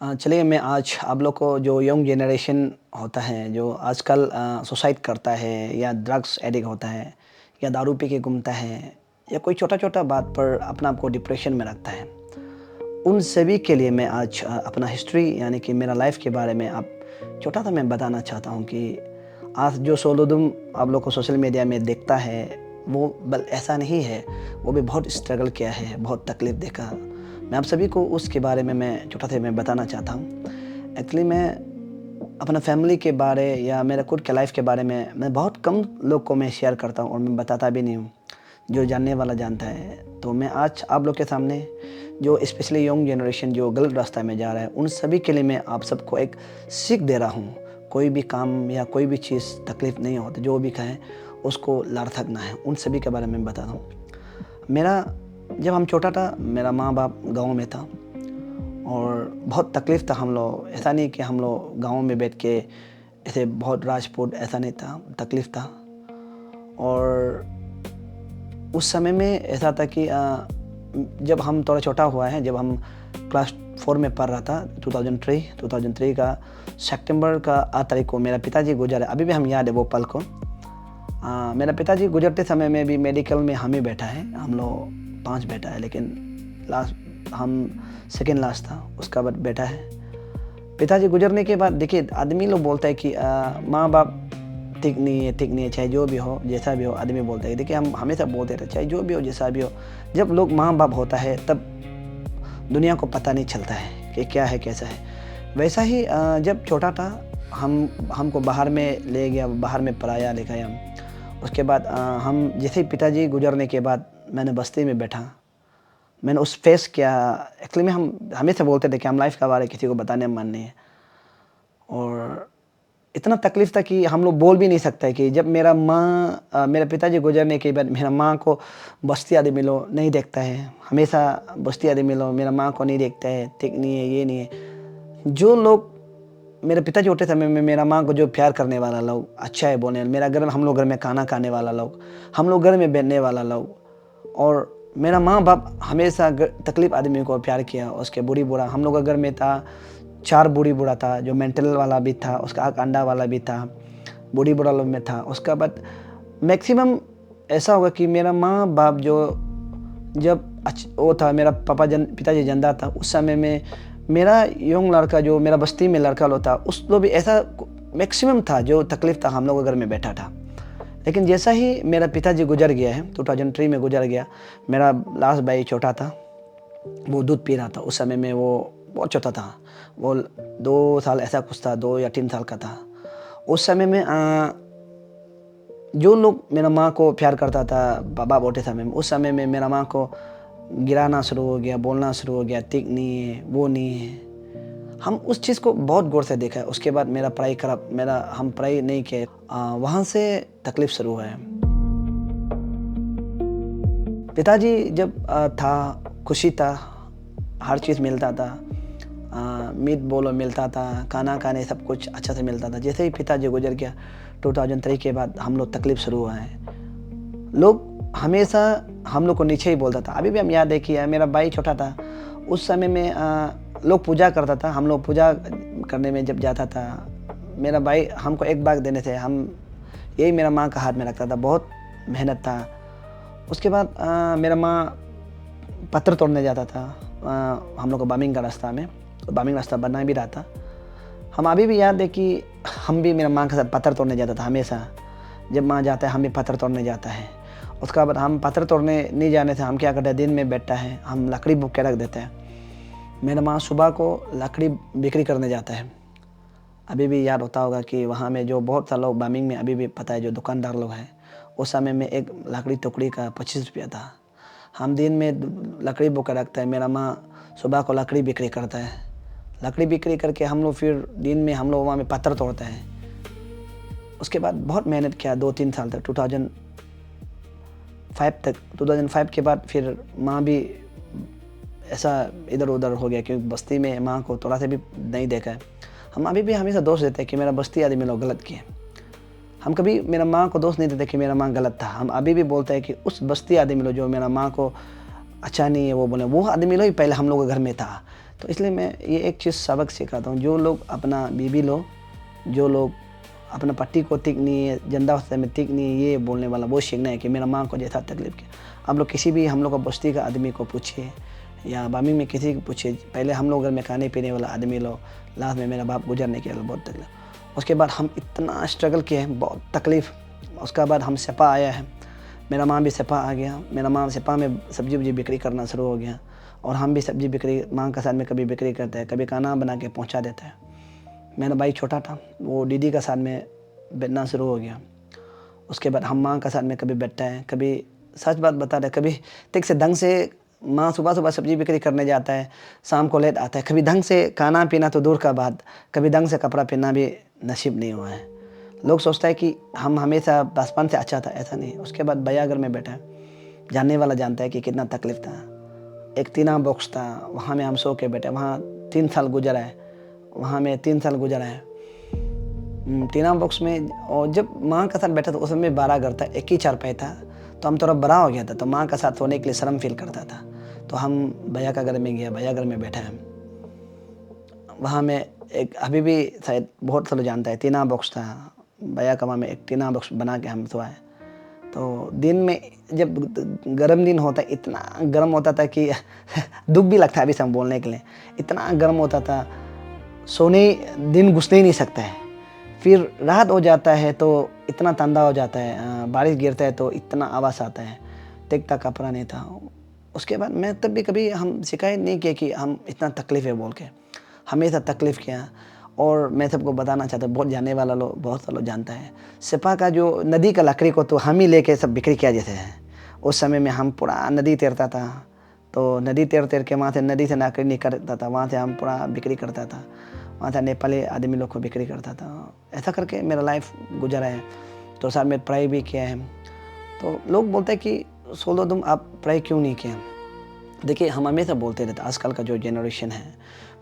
चलिए मैं आज आप लोग को जो यंग जनरेशन होता है जो आजकल सुसाइड करता है या ड्रग्स एडिक्ट होता है या दारू पी के घूमता है या कोई छोटा-छोटा बात पर अपना आप को डिप्रेशन में रखता है। उन सभी के लिए मैं आज अपना हिस्ट्री यानी कि मेरा लाइफ के बारे में आप छोटा-सा मैं बताना चाहता हूँ कि आज जो सोलोदुम आप लोग को सोशल मीडिया में देखता है वो बल ऐसा नहीं है, वो भी बहुत स्ट्रगल किया है, बहुत तकलीफ़ देखा। मैं आप सभी को उसके बारे में मैं छोटा-सा मैं बताना चाहता हूँ। एक्चुअली मैं अपना फैमिली के बारे या मेरा खुद के लाइफ़ के बारे में मैं बहुत कम लोग को मैं शेयर करता हूँ और मैं बताता भी नहीं हूँ। जो जानने वाला जानता है। तो मैं आज आप लोग के सामने जो स्पेशली यंग जनरेशन जो गलत रास्ता में जा रहा है, उन सभी के लिए मैं आप सबको एक सीख दे रहा हूँ। कोई भी काम या कोई भी चीज़ तकलीफ़ नहीं होती, जो भी कहें उसको लार्थक ना है, उन सभी के बारे में बता रहा हूँ। मेरा जब हम छोटा था, मेरा माँ-बाप गाँव में था और बहुत तकलीफ़ था हम लोग। ऐसा नहीं कि हम लोग गाँव में बैठ के ऐसे बहुत राजपूत ऐसा नहीं था, तकलीफ़ था। और उस समय में ऐसा था कि जब हम थोड़ा छोटा हुआ है, जब हम क्लास 4 में पढ़ रहा था 2003 का सितंबर का 8 तारीख को मेरा पिताजी गुजरे। अभी भी हम याद है वो पल को। मेरा पिताजी गुजरते समय में भी मेडिकल में हम ही बैठा है, हम लोग 5 बैठा है, लेकिन लास्ट हम सेकंड लास्ट था, उसका बाद बैठा है। पिताजी गुजरने के बाद देखिए आदमी लोग बोलता है कि माँ बाप ठीक नहीं है, चाहे जो भी हो, जैसा भी हो, आदमी बोलता है। देखिए हम हमेशा बोलते रहते चाहे जो भी हो, जैसा भी हो, जब लोग माँ बाप होता है तब दुनिया को पता नहीं चलता है कि क्या है कैसा है। वैसा ही जब छोटा था हमको बाहर में ले गया, बाहर में पढ़ाया लिखाया। उसके बाद हम जैसे ही पिताजी गुजरने के बाद मैंने बस्ती में बैठा, मैंने उस फेस किया। एक्चुअली में हम हमेशा बोलते थे कि हम लाइफ का बारे किसी को बताने में मन नहीं है और इतना तकलीफ़ था कि हम लोग बोल भी नहीं सकते कि जब मेरा पिताजी गुजरने के बाद मेरा माँ को बस्ती आदमी लोग नहीं देखता है, हमेशा बस्ती आदमी लोग मेरा माँ को नहीं देखता है, ठीक नहीं है, ये नहीं है। जो लोग मेरे पिताजी होते समय में मेरा माँ को जो प्यार करने वाला लोग, अच्छा है बोलने, मेरा घर में हम लोग घर में खाना खाने वाला लोग, हम लोग घर में बैठने वाला लोग और मेरा माँ बाप हमेशा तकलीफ़ आदमी को प्यार किया। उसके बूढ़ी बूढ़ा हम लोग का घर में था 4 बूढ़ी बूढ़ा था, जो मेंटल वाला भी था, उसका एक अंडा वाला भी था, बूढ़ी बूढ़ा लोग में था। उसका बाद मैक्सिमम ऐसा होगा कि मेरा माँ बाप जो जब वो था मेरा पिताजी जिंदा था, उस समय में मेरा यंग लड़का जो मेरा बस्ती में लड़का लोग था, उस लोग भी ऐसा मैक्सिमम था जो तकलीफ़ था हम लोग घर में बैठा था। लेकिन जैसा ही मेरा पिताजी गुजर गया है, 2003 में गुजर गया, मेरा लास्ट भाई छोटा था, वो दूध पी रहा था। उस समय में वो बहुत छोटा था, वो 2 साल ऐसा कुछ था, 2 या 3 साल का था। उस समय में जो लोग मेरा माँ को प्यार करता था बाबा बोलते समय में, उस समय में मेरा माँ को गिराना शुरू हो गया, बोलना शुरू हो गया, ठीक नहीं है, वो नहीं है। हम उस चीज़ को बहुत गौर से देखा है। उसके बाद मेरा पढ़ाई खराब, हम पढ़ाई नहीं किए, वहाँ से तकलीफ़ शुरू हुआ है। पिताजी जब था, खुशी था, हर चीज़ मिलता था, मीट बोलो मिलता था, खाना खाने सब कुछ अच्छा से मिलता था। जैसे ही पिताजी गुजर गया 2003 के बाद हम लोग तकलीफ़ शुरू हुआ है। लोग हमेशा हम लोग को नीचे ही बोलता था। अभी भी हम याद है कि मेरा भाई छोटा था, उस समय में लोग पूजा करता था, हम लोग पूजा करने में जब जाता था, मेरा भाई हमको 1 बाग देने थे, हम यही मेरा माँ का हाथ में रखता था, बहुत मेहनत था। उसके बाद मेरा माँ पत्थर तोड़ने जाता था हम लोग को बामिंग का रास्ता में, तो बामिंग रास्ता बना भी रहा था। हम अभी भी याद है कि हम भी मेरा माँ के साथ पत्थर तोड़ने जाता था हमेशा। जब माँ जाता है हम भी पत्थर तोड़ने जाता है। उसके बाद हम पत्थर तोड़ने नहीं जाने से हम क्या करते हैं, दिन में बैठता है, हम लकड़ी बुक के रख देते हैं। मेरा माँ सुबह को लकड़ी बिक्री करने जाता है। अभी भी याद होता होगा कि वहाँ में जो बहुत सारे लोग बामिंग में अभी भी पता है, जो दुकानदार लोग हैं, उस समय में एक लकड़ी टुकड़ी का 25 रुपया था। हम दिन में लकड़ी बुक के रखते हैं, मेरा माँ सुबह को लकड़ी बिक्री करता है। लकड़ी बिक्री करके हम लोग फिर दिन में हम लोग वहाँ में पत्थर तोड़ते हैं। उसके बाद बहुत मेहनत किया 2-3 साल तक, 2005 के बाद फिर माँ भी ऐसा इधर उधर हो गया क्योंकि बस्ती में माँ को थोड़ा सा भी नहीं देखा है। हम अभी भी हमेशा दोष देते हैं कि मेरा बस्ती आदमी लोग गलत किए। हम कभी मेरा माँ को दोष नहीं देते कि मेरा माँ गलत था। हम अभी भी बोलते हैं कि उस बस्ती आदमी लोग जो मेरा माँ को अच्छा नहीं है वो बोले, वो आदमी लोग ही पहले हम लोग के घर में था। तो इसलिए मैं ये एक चीज़ सबक सिखाता हूँ, जो लोग अपना बीवी लो, जो लोग अपना पति को ठीक नहीं है, जिंदा अवस्था में ठीक नहीं है, ये बोलने वाला वो सीखना है कि मेरा माँ को जैसा तकलीफ किया। आप लोग किसी भी हम लोग का बस्ती का आदमी को पूछिए या बामी में किसी को पूछिए, पहले हम लोग घर में खाने पीने वाला आदमी लो, लास्ट में मेरा बाप गुजरने के लिए बहुत तकलीफ। उसके बाद हम इतना स्ट्रगल किए हैं, बहुत तकलीफ़। उसके बाद हम सेपा आया है, मेरा माँ भी सेपा आ गया, मेरा माँ सेपा में सब्जी वब्जी बिक्री करना शुरू हो गया और हम भी सब्जी बिक्री माँ के साथ में कभी बिक्री करते हैं, कभी खाना बना के पहुँचा देता है। मेरा भाई छोटा था, वो दीदी का साथ में बैठना शुरू हो गया। उसके बाद हम माँ का साथ में कभी बैठता है, कभी सच बात बता रहे, कभी ठीक से ढंग से माँ सुबह सुबह सब्जी बिक्री करने जाता है, शाम को लेट आता है, कभी ढंग से खाना पीना तो दूर का बात, कभी ढंग से कपड़ा पहनना भी नसीब नहीं हुआ है। लोग सोचता है कि हम हमेशा बचपन से अच्छा था, ऐसा नहीं। उसके बाद भैया घर में बैठा है, जानने वाला जानता है कि कितना तकलीफ था। एक टीना बॉक्स था, वहाँ में हम सो के बैठे, वहाँ 3 साल गुजरा है, वहाँ में 3 साल गुजरा है टीना बॉक्स में। और जब माँ का साथ बैठा था उस समय 12 घर था, एक ही चारपाई था, तो हम थोड़ा बड़ा हो गया था, तो माँ का साथ सोने के लिए शर्म फील करता था। तो हम भैया का घर में गया, भैया घर में बैठा है, वहाँ में एक अभी भी शायद बहुत सालों जानता है, टीना बॉक्स था भैया का, वहाँ में एक टीना बॉक्स बना के हम सोए। तो दिन में जब गर्म दिन होता है, इतना गर्म होता था कि दुख भी लगता है अभी से हम बोलने के लिए, इतना गर्म होता था, सोने दिन घुसने ही नहीं सकता है। फिर रात हो जाता है तो इतना ठंडा हो जाता है, बारिश गिरता है तो इतना आवाज़ आता है, टिकता कपड़ा नहीं था। उसके बाद मैं तब भी कभी हम शिकायत नहीं किया कि हम इतना तकलीफ़ है बोल के, हमेशा तकलीफ़ किया। और मैं सबको बताना चाहता हूँ, बहुत जानने वाला लोग, बहुत सा लोग जानता है, सिपा का जो नदी का लकड़ी को तो हम ही लेके सब बिक्री किया जैसे है। उस समय में हम पूरा नदी तैरता था, तो नदी तैर तैर के वहाँ से नदी से लकड़ी निकलता था, वहाँ से हम पूरा बिक्री करता था, वहाँ से नेपाली आदमी लोग को बिक्री करता था। ऐसा करके मेरा लाइफ गुजरा है। तो साथ में पढ़ाई भी किया है। तो लोग बोलते हैं कि सोलो तुम आप पढ़ाई क्यों नहीं किया। देखिए हम हमेशा बोलते रहते, आजकल का जो जनरेशन है,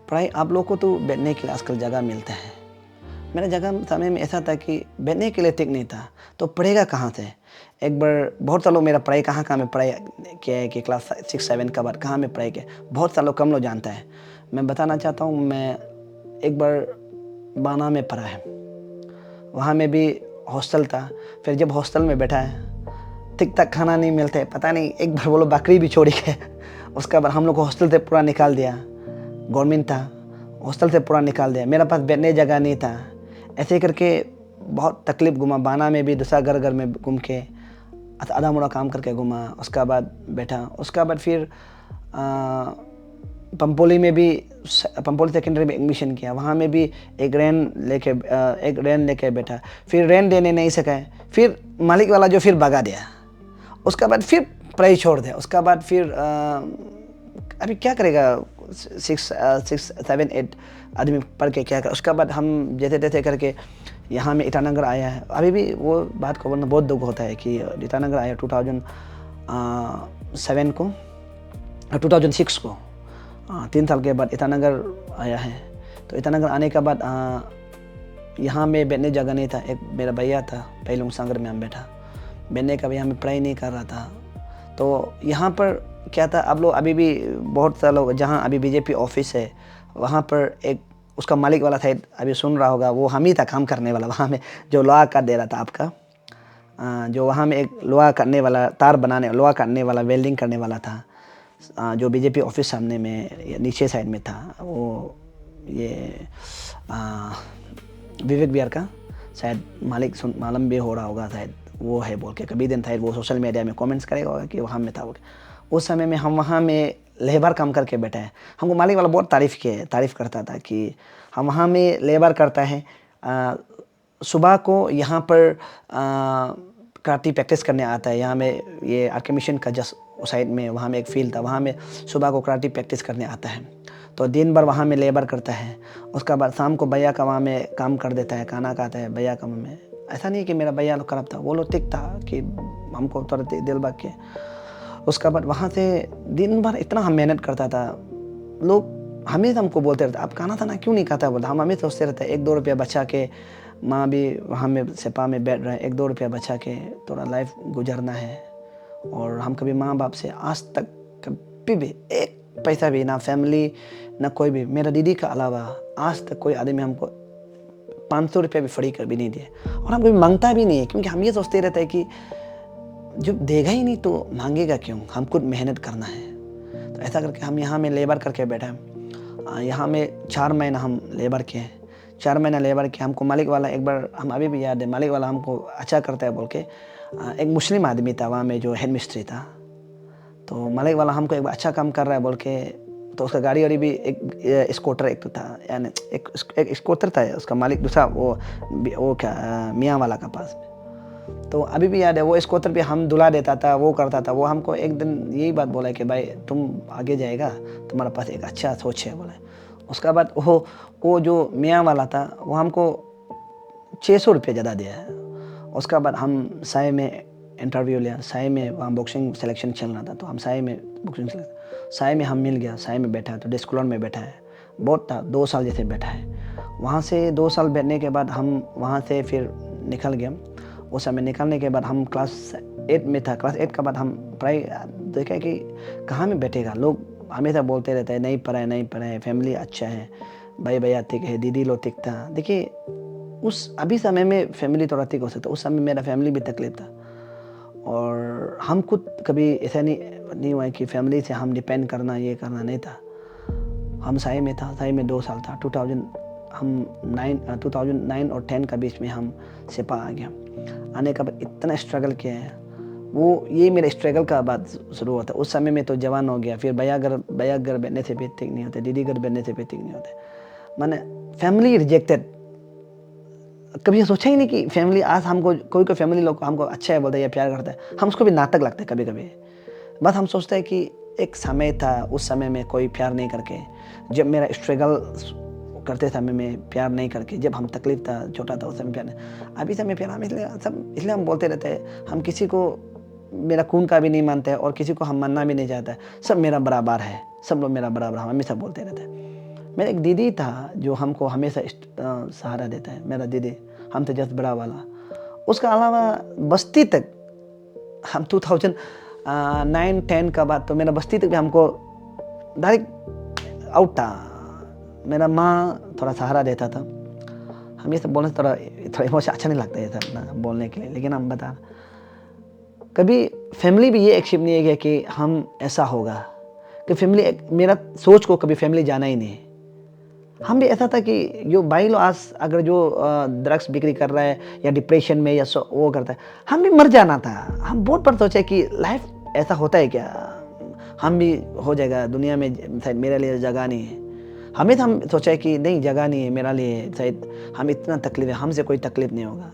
पढ़ाई आप लोग को तो बैठने के लिए आजकल जगह मिलता है। मेरा जगह समय में ऐसा था कि बैठने के लिए ठीक नहीं था, तो पढ़ेगा कहाँ से। एक बार बहुत सालों मेरा पढ़ाई कहाँ में पढ़ाई किया है कि क्लास 6-7 का बाद कहाँ में पढ़ाई किया, बहुत सालों कम लोग जानता है। मैं बताना चाहता हूँ, मैं एक बार बाना में पढ़ा है, वहाँ में भी हॉस्टल था। फिर जब हॉस्टल में बैठा है, ठीक तक खाना नहीं मिलता है, पता नहीं एक बार वो लोग बकरी भी छोड़ी गए। उसका बाद हम लोग को हॉस्टल से पूरा निकाल दिया, गवर्नमेंट था, हॉस्टल से पूरा निकाल दिया, मेरा पास बैठने जगह नहीं था। ऐसे करके बहुत तकलीफ़ घुमा, बाना में भी दूसरा घर में घूम के आधा मोड़ा काम करके घुमा। उसका बाद बैठा, उसका बाद फिर पंपोली में भी, पंपोली सेकेंडरी में एडमिशन किया, वहाँ में भी एक रेन लेके बैठा। फिर रेन देने नहीं सका, फिर मालिक वाला जो फिर भगा दिया। उसका बाद फिर पढ़ाई छोड़ दिया। उसका बाद फिर अभी क्या करेगा, 6-7-8 आदमी पढ़ के क्या करेगा। उसका बाद हम जैसे तैसे करके यहाँ में ईटानगर आया है। अभी भी वो बात को बोलना बहुत दुख होता है कि ईटानगर आया 2007 को, 2006 को, 3 साल के बाद ईटानगर आया है। तो ईटानगर आने के बाद यहाँ में बैठने जगह नहीं था। एक मेरा भैया था, पैलुंग सांगर में हम बैठा, बैठने का भी यहाँ में पढ़ाई नहीं कर रहा था। तो यहाँ पर क्या था, अब लोग अभी भी बहुत सारे लोग, जहाँ अभी बीजेपी ऑफिस है वहाँ पर एक उसका मालिक वाला था, अभी सुन रहा होगा, वो हम ही था काम करने वाला वहाँ में, जो लोहा काट दे रहा था आपका, जो वहाँ में एक लोहा काटने वाला, तार बनाने, लोहा काटने वाला, वेल्डिंग करने वाला था, जो बीजेपी ऑफिस सामने में नीचे साइड में था। वो ये विवेक विहार का शायद मालिक मालूम भी हो रहा होगा शायद, वो है बोल के कभी दिन था, वो सोशल मीडिया में कमेंट्स करेगा होगा कि वहाँ में था वो। उस समय में हम वहाँ में लेबर काम करके बैठे हैं। हमको मालिक वाला बहुत तारीफ़ करता था कि हम वहाँ में लेबर करता है। सुबह को यहाँ पर कराटे प्रैक्टिस करने आता है। यहाँ में ये आरके मिशन का जस्ट साइड में वहाँ में एक फील्ड था, वहाँ में सुबह को कराटे प्रैक्टिस करने आता है। तो दिन भर वहाँ में लेबर करता है। उसका बाद शाम को भैया का वहाँ में काम कर देता है, खाना खाता है भैया का में। ऐसा नहीं कि मेरा भैया लोग खराब था, वो लोग ठीक था कि हमको थोड़ा दिल भाग के। उसका बाद वहाँ से दिन भर इतना हम मेहनत करता था। लोग हमेशा हमको बोलते रहते, आप खाना खाना क्यों नहीं खाता बोलता। हम हमें सोचते रहते 1-2 रुपया बचा के, माँ भी वहाँ में सेपा में बैठ रहे हैं, 1-2 रुपया बचा के थोड़ा लाइफ गुजरना है। और हम कभी माँ बाप से आज तक कभी भी एक पैसा भी ना, फैमिली ना, कोई भी। मेरा दीदी का अलावा आज तक कोई आदमी हमको 500 रुपये भी फ्री कर भी नहीं दिए, और हम कभी मांगता भी नहीं है, क्योंकि हम ये सोचते रहते हैं कि जो देगा ही नहीं तो मांगेगा क्यों, हम खुद मेहनत करना है। तो ऐसा करके हम यहाँ में लेबर करके बैठे हैं। यहाँ में 4 महीना हम लेबर किए, 4 महीना लेबर किया। हमको मालिक वाला एक बार, हम अभी भी याद है, मालिक वाला हमको अच्छा करता है बोल के, एक मुस्लिम आदमी था वहाँ में जो हेड मिस्त्री था, तो मालिक वाला हमको एक बार अच्छा काम कर रहा है बोल के, तो उसका गाड़ी वाड़ी भी एक स्कूटर एक तो था, यानी एक स्कूटर था उसका मालिक, दूसरा वो क्या मियाँ वाला का पास में। तो अभी भी याद है, वो स्कूटर पे हम धुला देता था, वो करता था। वो हमको एक दिन यही बात बोला कि भाई तुम आगे जाएगा, तुम्हारे पास एक अच्छा सोच है बोले। उसका बाद वो जो मियाँ वाला था वो हमको 600 रुपये ज़्यादा दिया है। उसका बाद हम साय में इंटरव्यू लिया, साय में वहाँ बॉक्सिंग सिलेक्शन चल रहा था, तो हम साय में बॉक्सिंग साय में हम मिल गया, साय में बैठा है, तो डेस्क में बैठा है, बहुत था 2 साल जैसे बैठा है। वहाँ से 2 साल बैठने के बाद हम वहाँ से फिर निकल गया। उस समय निकलने के बाद हम क्लास 8 में था। क्लास 8 के बाद हम पढ़ाई देखा कि कहाँ में बैठेगा, लोग हमेशा बोलते रहते हैं नहीं पढ़ाए नहीं पढ़ाए, फैमिली अच्छा है, भाई भैया ठीक है, दीदी लोग ठीक था। देखिए उस अभी समय में फैमिली थोड़ा ठीक हो सकता, उस समय मेरा फैमिली भी तकलीफ था, और हम खुद कभी ऐसा नहीं हुआ कि फैमिली से हम डिपेंड करना ये करना नहीं था। हम साई में था, साई में 2 साल था। 2009 और 10 का बीच में हम सिपा आ गया। आने का बाद इतना स्ट्रगल किया है, वो ये मेरा स्ट्रगल का बात शुरू हुआ था। उस समय में तो जवान हो गया, फिर भैया घर बैठने से भी ठीक नहीं होते, दीदी घर बैठने से भी ठीक नहीं होते, मैंने फैमिली रिजेक्टेड। कभी सोचा ही नहीं कि फैमिली, आज हमको कोई फैमिली लोग हमको अच्छा है बोलता है या प्यार करता है, हम उसको भी नाटक लगता है कभी कभी। बस हम सोचते हैं कि एक समय था, उस समय में कोई प्यार नहीं करके, जब मेरा स्ट्रगल करते समय में प्यार नहीं करके, जब हम तकलीफ था छोटा था उस समय प्यार नहीं, अभी समय प्यार हम इसलिए हम बोलते रहते हैं। हम किसी को मेरा खून का भी नहीं मानते हैं, और किसी को हम मानना भी नहीं चाहता। सब मेरा बराबर है, सब लोग मेरा बराबर, हम हमेशा बोलते रहते हैं। मेरा एक दीदी था जो हमको हमेशा सहारा देता है, मेरा दीदी हमसे जस्ट बड़ा वाला। उसका अलावा बस्ती तक हम 2009-10 का बाद तो मेरा बस्ती तक भी हमको डायरेक्ट आउट था। मेरा माँ थोड़ा सहारा देता था। हम ये सब बोलने से थोड़ा इमोशन अच्छा नहीं लगता है सब ना बोलने के लिए, लेकिन हम बता, कभी फैमिली भी ये एक्सेप्ट नहीं है कि हम ऐसा होगा, कि फैमिली मेरा सोच को कभी फैमिली जाना ही नहीं। हम भी ऐसा था कि जो भाई लोग आज अगर जो ड्रग्स बिक्री कर रहा है या डिप्रेशन में या वो करता है, हम भी मर जाना था। हम बहुत बार सोचे कि लाइफ ऐसा होता है क्या, हम भी हो जाएगा दुनिया में, शायद मेरे लिए जगह नहीं है। हमें हम सोचा कि नहीं जगह नहीं है मेरा लिए, शायद हम इतना तकलीफ है, हमसे कोई तकलीफ नहीं होगा।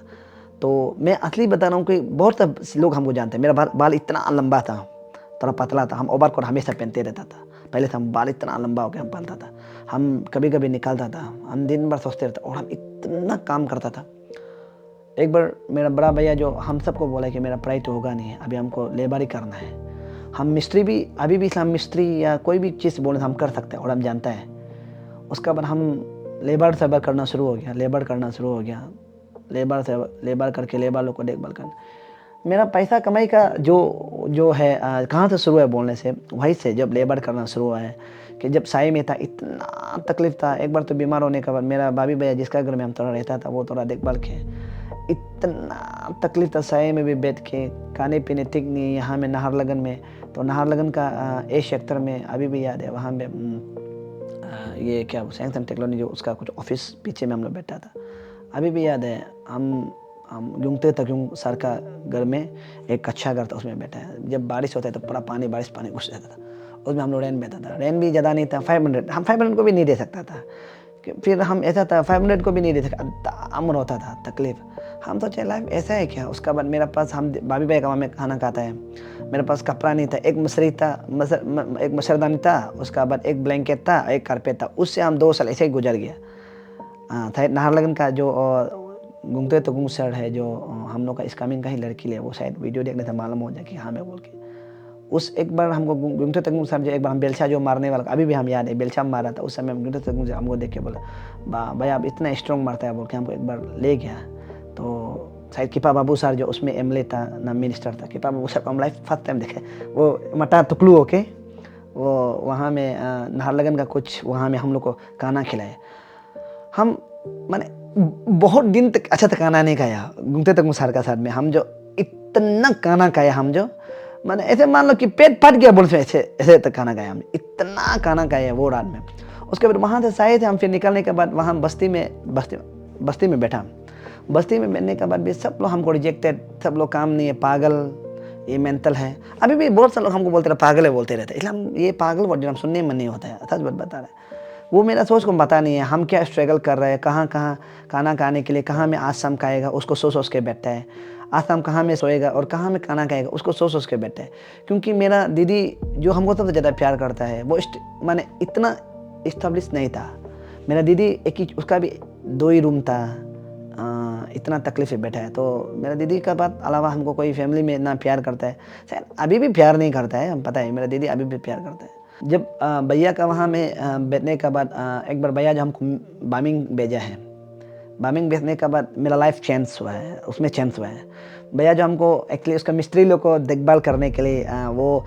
तो मैं असली बता रहा हूँ कि बहुत से लोग हमको जानते हैं। मेरा बाल इतना लंबा था, थोड़ा पतला था, हम ओवरकोट हमेशा पहनते रहता था। पहले से हम बाल इतना लंबा होकर हम पालता था, हम कभी कभी निकालता था, हम दिन भर सोचते रहते, और हम इतना काम करता था। एक बार मेरा बड़ा भैया जो हम सबको बोला कि मेरा पढ़ाई तो होगा नहीं, अभी हमको लेबर ही करना है। हम मिस्त्री भी अभी भी हम मिस्त्री या कोई भी चीज़ बोले हम कर सकते हैं, और हम जानता है। उसका बाद हम लेबर करना शुरू हो गया, लेबर करके लेबर लोग को देखभाल करना। मेरा पैसा कमाई का जो है कहाँ से शुरू है बोलने से, वहीं से जब लेबर करना शुरू हुआ है। कि जब साई में था इतना तकलीफ था। एक बार तो बीमार होने के बाद मेरा भाभी भैया जिसका घर में हम थोड़ा रहता था, वो थोड़ा देखभाल किए। इतना तकलीफ था, साय में भी बैठ के, खाने पीने ठीक नहीं। यहाँ में नाहरलगन में, तो नाहरलगन का ए सेक्टर में अभी भी याद है, वहाँ में ये क्या साइंस एंड टेक्नोलॉजी जो उसका कुछ ऑफिस पीछे में हम लोग बैठा था। अभी भी याद है, हम घूमते तक सर का घर में एक अच्छा घर था, उसमें बैठा है। जब बारिश होता है तो पूरा पानी घुस जाता था, उसमें हम लोग रेन बैठा था। रेन भी ज़्यादा नहीं था, 500, हम 500 को भी नहीं दे सकता था। फिर हम ऐसा था 500 को भी नहीं दे सकता, अमर होता था तकलीफ। हम सोचे लाइफ ऐसा है क्या। उसका बाद मेरे पास, हम भाभी भाई का में खाना खाता है, मेरे पास कपड़ा नहीं था, एक मसरी था, एक मच्छरदानी था, उसका बाद एक ब्लैंकेट था, एक कारपेट था। उससे हम 2 साल ऐसे ही गुजर गया। शायद नाहरलगन का जो गुंगते तो गुंग सर है, जो हम लोग का इस्कामिंग का ही लड़की है, वो शायद वीडियो देखने से मालूम हो जाए कि हाँ मैं बोल के। उस एक बार हमको गुंगते तक सर जो एक बार हम बेलचा जो मारने वाला, अभी भी हम याद है, बेलचा मारा था। उस समय हम गुंगते तक हमको देख के बोला भाई आप इतना स्ट्रॉन्ग मारता है बोल के, हमको एक बार ले गया। तो शायद किपा बाबू सर जो उसमें एमएलए था ना मिनिस्टर था, किपा बाबू सर को हम लाइफ फर्स्ट टाइम देखे। वो मटा टुकलू होके वो वहाँ में नाहरलगन का कुछ वहाँ में हम लोग को खाना खिलाए। हम माने बहुत दिन तक अच्छा तक खाना नहीं खाया घूमते तक मुसार का साथ में। हम जो इतना खाना खाया, हम जो माने ऐसे मान लो कि पेट फट गया बोल से ऐसे ऐसे तक खाना खाया। हम इतना खाना खाया वो रात में। उसके बाद वहाँ से शायद हम फिर निकलने के बाद वहाँ बस्ती में बैठा। बस्ती में बैठने के बाद भी सब लोग हमको रिजेक्टेड, सब लोग काम नहीं है, पागल, ये मेंटल है। अभी भी बहुत सारे लोग हमको बोलते रहे, पागल है बोलते रहते, इसलिए हम ये पागल वर्ड जो हम सुनने में नहीं होता है, सच बात बता रहे हैं। वो मेरा सोच को पता नहीं है हम क्या स्ट्रगल कर रहे हैं, कहाँ कहाँ खाना खाने के लिए, कहाँ में आज शाम खाएगा उसको सोच सोच के बैठता है, आज शाम कहाँ में सोएगा और कहाँ में खाना खाएगा उसको सोच सोच के बैठता है। क्योंकि मेरा दीदी जो हमको सबसे ज़्यादा प्यार करता है वो माने इतना इस्टेब्लिश नहीं था। मेरा दीदी एक ही, उसका भी 2 ही रूम था, इतना तकलीफ से बैठा है। तो मेरा दीदी का बात अलावा हमको कोई फैमिली में इतना प्यार करता है, शायद अभी भी प्यार नहीं करता है, हम पता है मेरा दीदी अभी भी प्यार करता है। जब भैया का वहाँ में बैठने के बाद एक बार भैया जो हमको बामिंग भेजा है, बामिंग भेजने के बाद मेरा लाइफ चेंज हुआ है, उसमें चेंज हुआ है। भैया जो हमको एक्चुअली उसका मिस्त्री लोग को देखभाल करने के लिए वो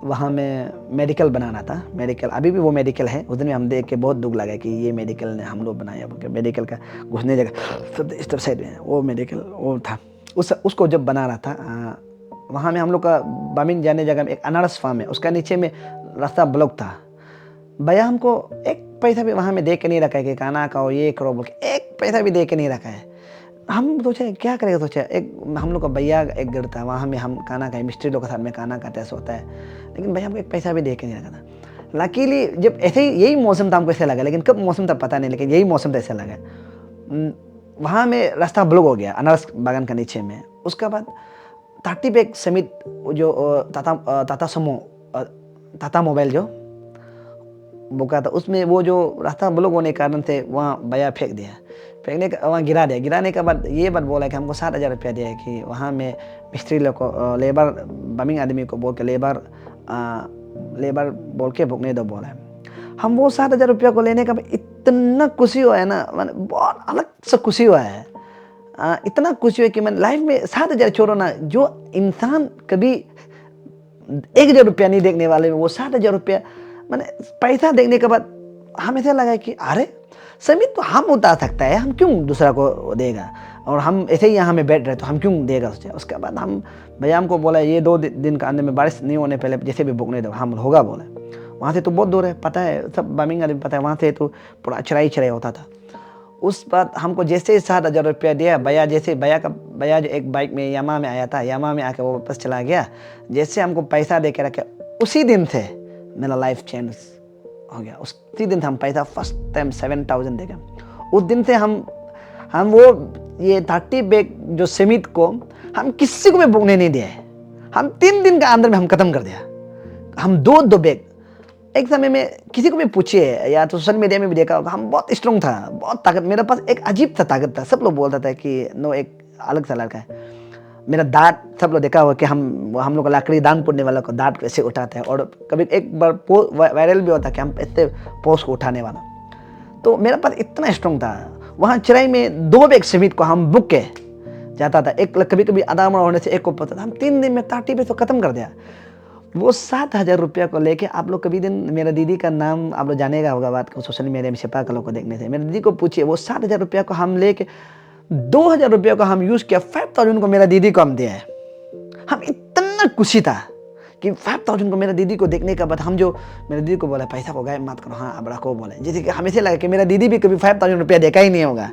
वहाँ में मेडिकल बनाना था, मेडिकल अभी भी वो मेडिकल है। उस दिन में हम देख के बहुत दुख लगा कि ये मेडिकल ने हम लोग बनाया, मेडिकल का घुसने जगह सब इस तरफ साइड में वो मेडिकल वो था। उसको जब बना रहा था वहाँ में हम लोग का बामिन जाने जगह में एक अनारस फार्म है, उसका नीचे में रास्ता ब्लॉक था। भैया हमको एक पैसा भी वहाँ में दे के नहीं रखा है कि खाना खाओ ये करो बोल के, एक पैसा भी दे के नहीं रखा है। हम सोचे क्या करेगा, सोचा एक हम लोग का भैया एक घर था वहाँ में हम खाना खाए, मिस्त्री लोग के साथ में खाना खाते ऐसा होता है, लेकिन भैया हमको एक पैसा भी दे के नहीं रखा था। लकीली जब ऐसे ही यही मौसम था हमको ऐसा लगा, लेकिन कब मौसम था पता नहीं, लेकिन यही मौसम था ऐसा लगा। वहाँ में रास्ता ब्लॉक हो गया अनारस बागान का नीचे में। उसके बाद 30 बैग समित जो टाटा समो टाटा मोबाइल जो बुका था, उसमें वो जो रास्ता ब्लॉक होने के कारण से वहाँ भैया फेंक दिया, फेंकने का वहाँ गिरा दिया। गिराने के बाद ये बात बोला कि हमको 7,000 रुपया दिया है कि वहाँ में मिस्त्री लोग को लेबर बमिंग आदमी को बोल के लेबर बोल के भुगने दो बोला है। हम वो 7,000 रुपया को लेने का इतना खुशी हुआ है ना, मैंने बहुत अलग सा खुशी हुआ है। इतना खुशी हुआ कि मैंने लाइफ में 7,000 छोड़ो ना, जो इंसान कभी 1,000 रुपया नहीं देखने वाले में वो 7,000 रुपया मैंने पैसा देखने के बाद हमें ऐसा लगा कि अरे समित तो हम उतार सकता है, हम क्यों दूसरा को देगा, और हम ऐसे ही यहाँ में बैठ रहे तो हम क्यों देगा उससे। उसके बाद हम भैया हमको बोला ये 2 दिन का अंदर में बारिश नहीं होने पहले जैसे भी बुकने दो, हम होगा बोला। वहाँ से तो बहुत दूर है, पता है सब बामिंग आदमी पता है, वहाँ से तो पूरा चढ़ाई होता था। उस बात हमको जैसे 7,000 रुपया दिया भैया, जैसे भैया जो एक बाइक में यामा में आया था, यामा में आके वो वापस चला गया, जैसे हमको पैसा दे के रखे उसी दिन से मेरा लाइफ चेंज हो गया। उसी दिन से हम पैसा फर्स्ट टाइम 7,000 देगा। उस दिन से हम वो ये 30 बैग जो समित को हम किसी को भी भुगने नहीं दिया है। हम 3 दिन के अंदर में हम खत्म कर दिया। हम 2 बैग एक समय में किसी को भी पूछिए या तो सोशल मीडिया में भी देखा होगा, हम बहुत स्ट्रॉन्ग था, बहुत ताकत, मेरे पास एक अजीब सा ताकत था। सब लोग बोलता था कि नो एक अलग सा लड़का है। मेरा दांत सब लोग देखा हुआ कि हम लोग लकड़ी दान पुड़ने वाला को दांत कैसे उठाते हैं, और कभी एक बार वायरल भी होता कि हम ऐसे पोस्ट को उठाने वाला। तो मेरा पास इतना स्ट्रॉन्ग था। वहाँ चिराई में 2 बैग समित को हम बुक के जाता था, एक कभी कभी आधा उम्र होने से एक को पता था। हम 3 दिन में 30 बैग तो खत्म कर दिया। वो 7,000 रुपया को लेके आप लोग कभी दिन मेरा दीदी का नाम आप लोग जानेगा होगा बात को सोशल मीडिया में छिपा कर लोग को देखने से, मेरे दीदी को पूछिए वो 7,000 रुपया को हम लेके 2,000 रुपया को हम यूज़ किया, 5,000 को मेरा दीदी को हम दिया है। हम इतना खुशी था कि 5,000 को मेरा दीदी को देखने के बाद हम जो मेरे दीदी को बोला पैसा को गायब मत करो, हाँ अब रखो बोले, जैसे कि हमें से लगा कि मेरा दीदी भी कभी 5,000 रुपया देखा ही नहीं होगा।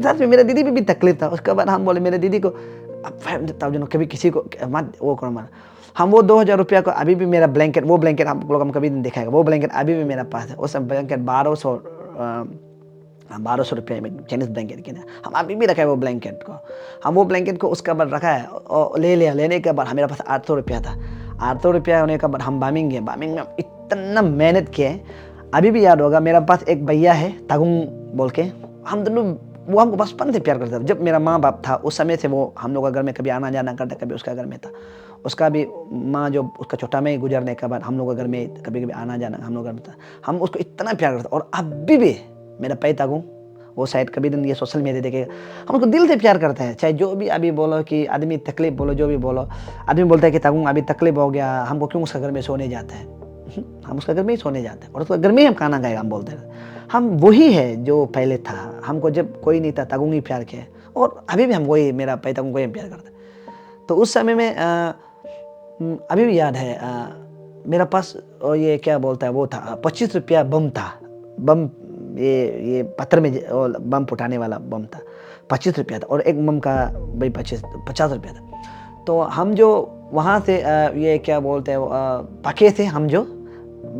सच में मेरा दीदी भी तकलीफ था। उसके बाद हम बोले मेरे दीदी को अब 5,000 कभी किसी को मत वो करो मत। हम वो 2,000 रुपया को अभी भी मेरा ब्लैंकेट, वो ब्लैंकेट आप लोग हम कभी नहीं दिखाएगा, वो ब्लैंकेट अभी भी मेरा पास है। उस ब्लैंकेट 1,200 रुपये में चाइनीज ब्लैंकेट किया, हम अभी भी रखा है वो ब्लैंकेट को। हम वो ब्लैंकेट को उसके बाद रखा है और ले लिया। लेने के बाद मेरे पास 800 रुपया था। 800 रुपया होने के बाद हम बामिंग गए। बामिंग में इतना मेहनत किए, अभी भी याद होगा। मेरा पास एक भैया है तागुंग बोल के, हम दोनों वो हमको बचपन से प्यार करता था। जब मेरा माँ बाप था उस समय से वो हम लोग का घर में कभी आना जाना करता, कभी उसका घर में था। उसका भी माँ जो उसका छोटा में गुजरने के बाद हम लोग के घर में कभी कभी आना जाना हम लोग घर में था। हम उसको इतना प्यार करते, और अभी भी मेरा पैतागू वो शायद कभी दिन ये सोशल मीडिया देखेगा, हम उसको दिल से प्यार करते हैं। चाहे जो भी अभी बोलो कि आदमी तकलीफ बोलो, जो भी बोलो, आदमी बोलता है कि ताकूँ अभी तकलीफ हो गया, हमको क्यों उसका घर में सोने जाते हैं। हम उसका घर में ही सोने जाते हैं और उसका घर में ही हम खाना खाएगा, हम बोलते हैं हम वही है जो पहले था। हमको जब कोई नहीं था ताकूँ ही प्यार किया, और अभी भी हम वही, मेरा भाई ताकूँ को ही प्यार करता है। तो उस समय में अभी भी याद है, मेरा पास ये क्या बोलता है वो था 25 रुपया बम था। बम ये पत्थर में बम फुटाने वाला बम था, 25 रुपया था, और एक बम का भाई 50 रुपया था। तो हम जो वहाँ से ये क्या बोलते हैं पके से हम जो